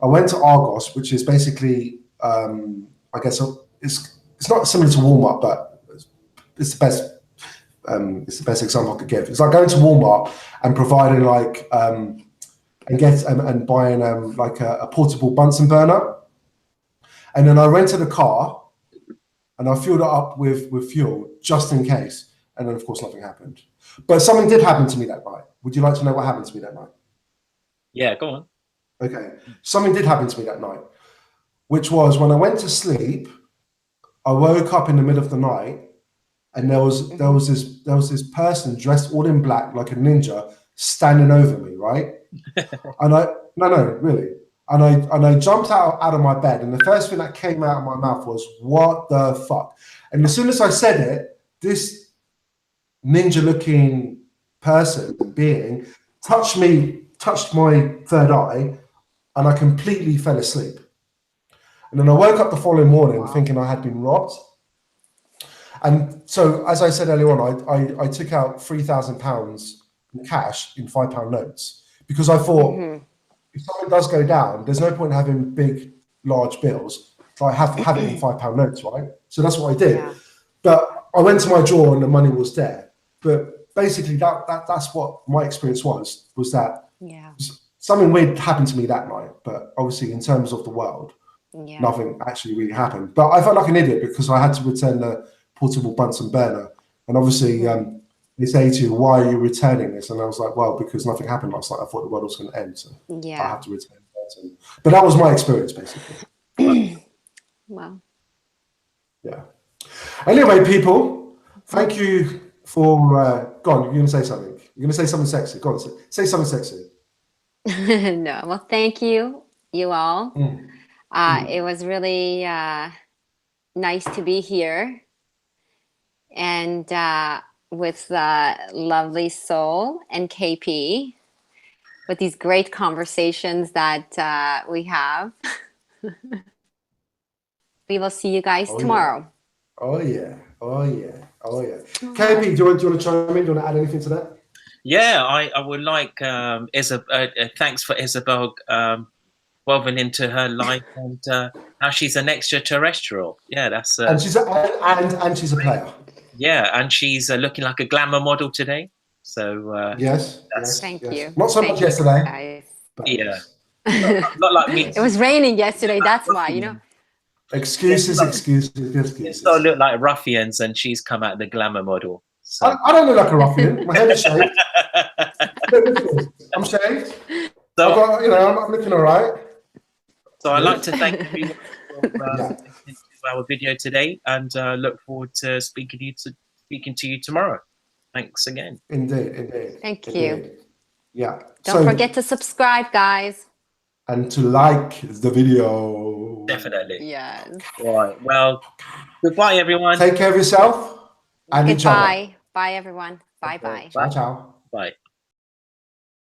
I went to Argos, which is basically I guess it's not similar to Walmart, but it's the best. It's the best example I could give. It's like going to Walmart and providing like and buying like a portable Bunsen burner, and then I rented a car and I filled it up with fuel just in case. And then of course nothing happened. But something did happen to me that night. Would you like to know what happened to me that night? Yeah, go on. Okay, something did happen to me that night, which was when I went to sleep, I woke up in the middle of the night. And there was this person dressed all in black like a ninja standing over me, right? And I jumped out of my bed, and the first thing that came out of my mouth was, "What the fuck?" And as soon as I said it, this ninja-looking being touched my third eye, and I completely fell asleep. And then I woke up the following morning thinking I had been robbed. And so, as I said earlier on, I took out £3,000 in cash in £5 notes because I thought if something does go down, there's no point in having big, large bills. So I have to have it in £5 notes, right? So that's what I did. Yeah. But I went to my drawer and the money was there. But basically, that's what my experience was that something weird happened to me that night. But obviously, in terms of the world, nothing actually really happened. But I felt like an idiot because I had to return the portable Bunsen burner. And obviously, they say to you, why are you returning this? And I was like, well, because nothing happened last night. I thought the world was going to end. So I have to return it. But that was my experience, basically. Wow. Yeah. Anyway, people, thank you for... go on, you're going to say something. You're going to say something sexy. Go on, say something sexy. No, well, thank you all. It was really nice to be here. And with lovely Soul and KP, with these great conversations that we have. We will see you guys tomorrow. Yeah. Oh, yeah. KP, do you want to chime in? Do you want to add anything to that? Yeah, I would like thanks for Isabel delving into her life and how she's an extraterrestrial. Yeah, that's and she's a player. Yeah, and she's looking like a glamour model today. So yes, thank you. Not so much yesterday. But yeah, not like me. It was raining yesterday. That's why, you know. Excuses. You still look like ruffians, and she's come out the glamour model. So. I don't look like a ruffian. My head is shaved. I'm shaved. So I'm looking all right. So I'd like to thank you for our video today, and look forward to speaking to you tomorrow. Thanks again. Indeed. Thank you. Yeah. Don't forget to subscribe, guys. And to like the video. Definitely. Yes. All right. Well, goodbye, everyone. Take care of yourself and each other. Bye, everyone. Bye. Ciao. Bye.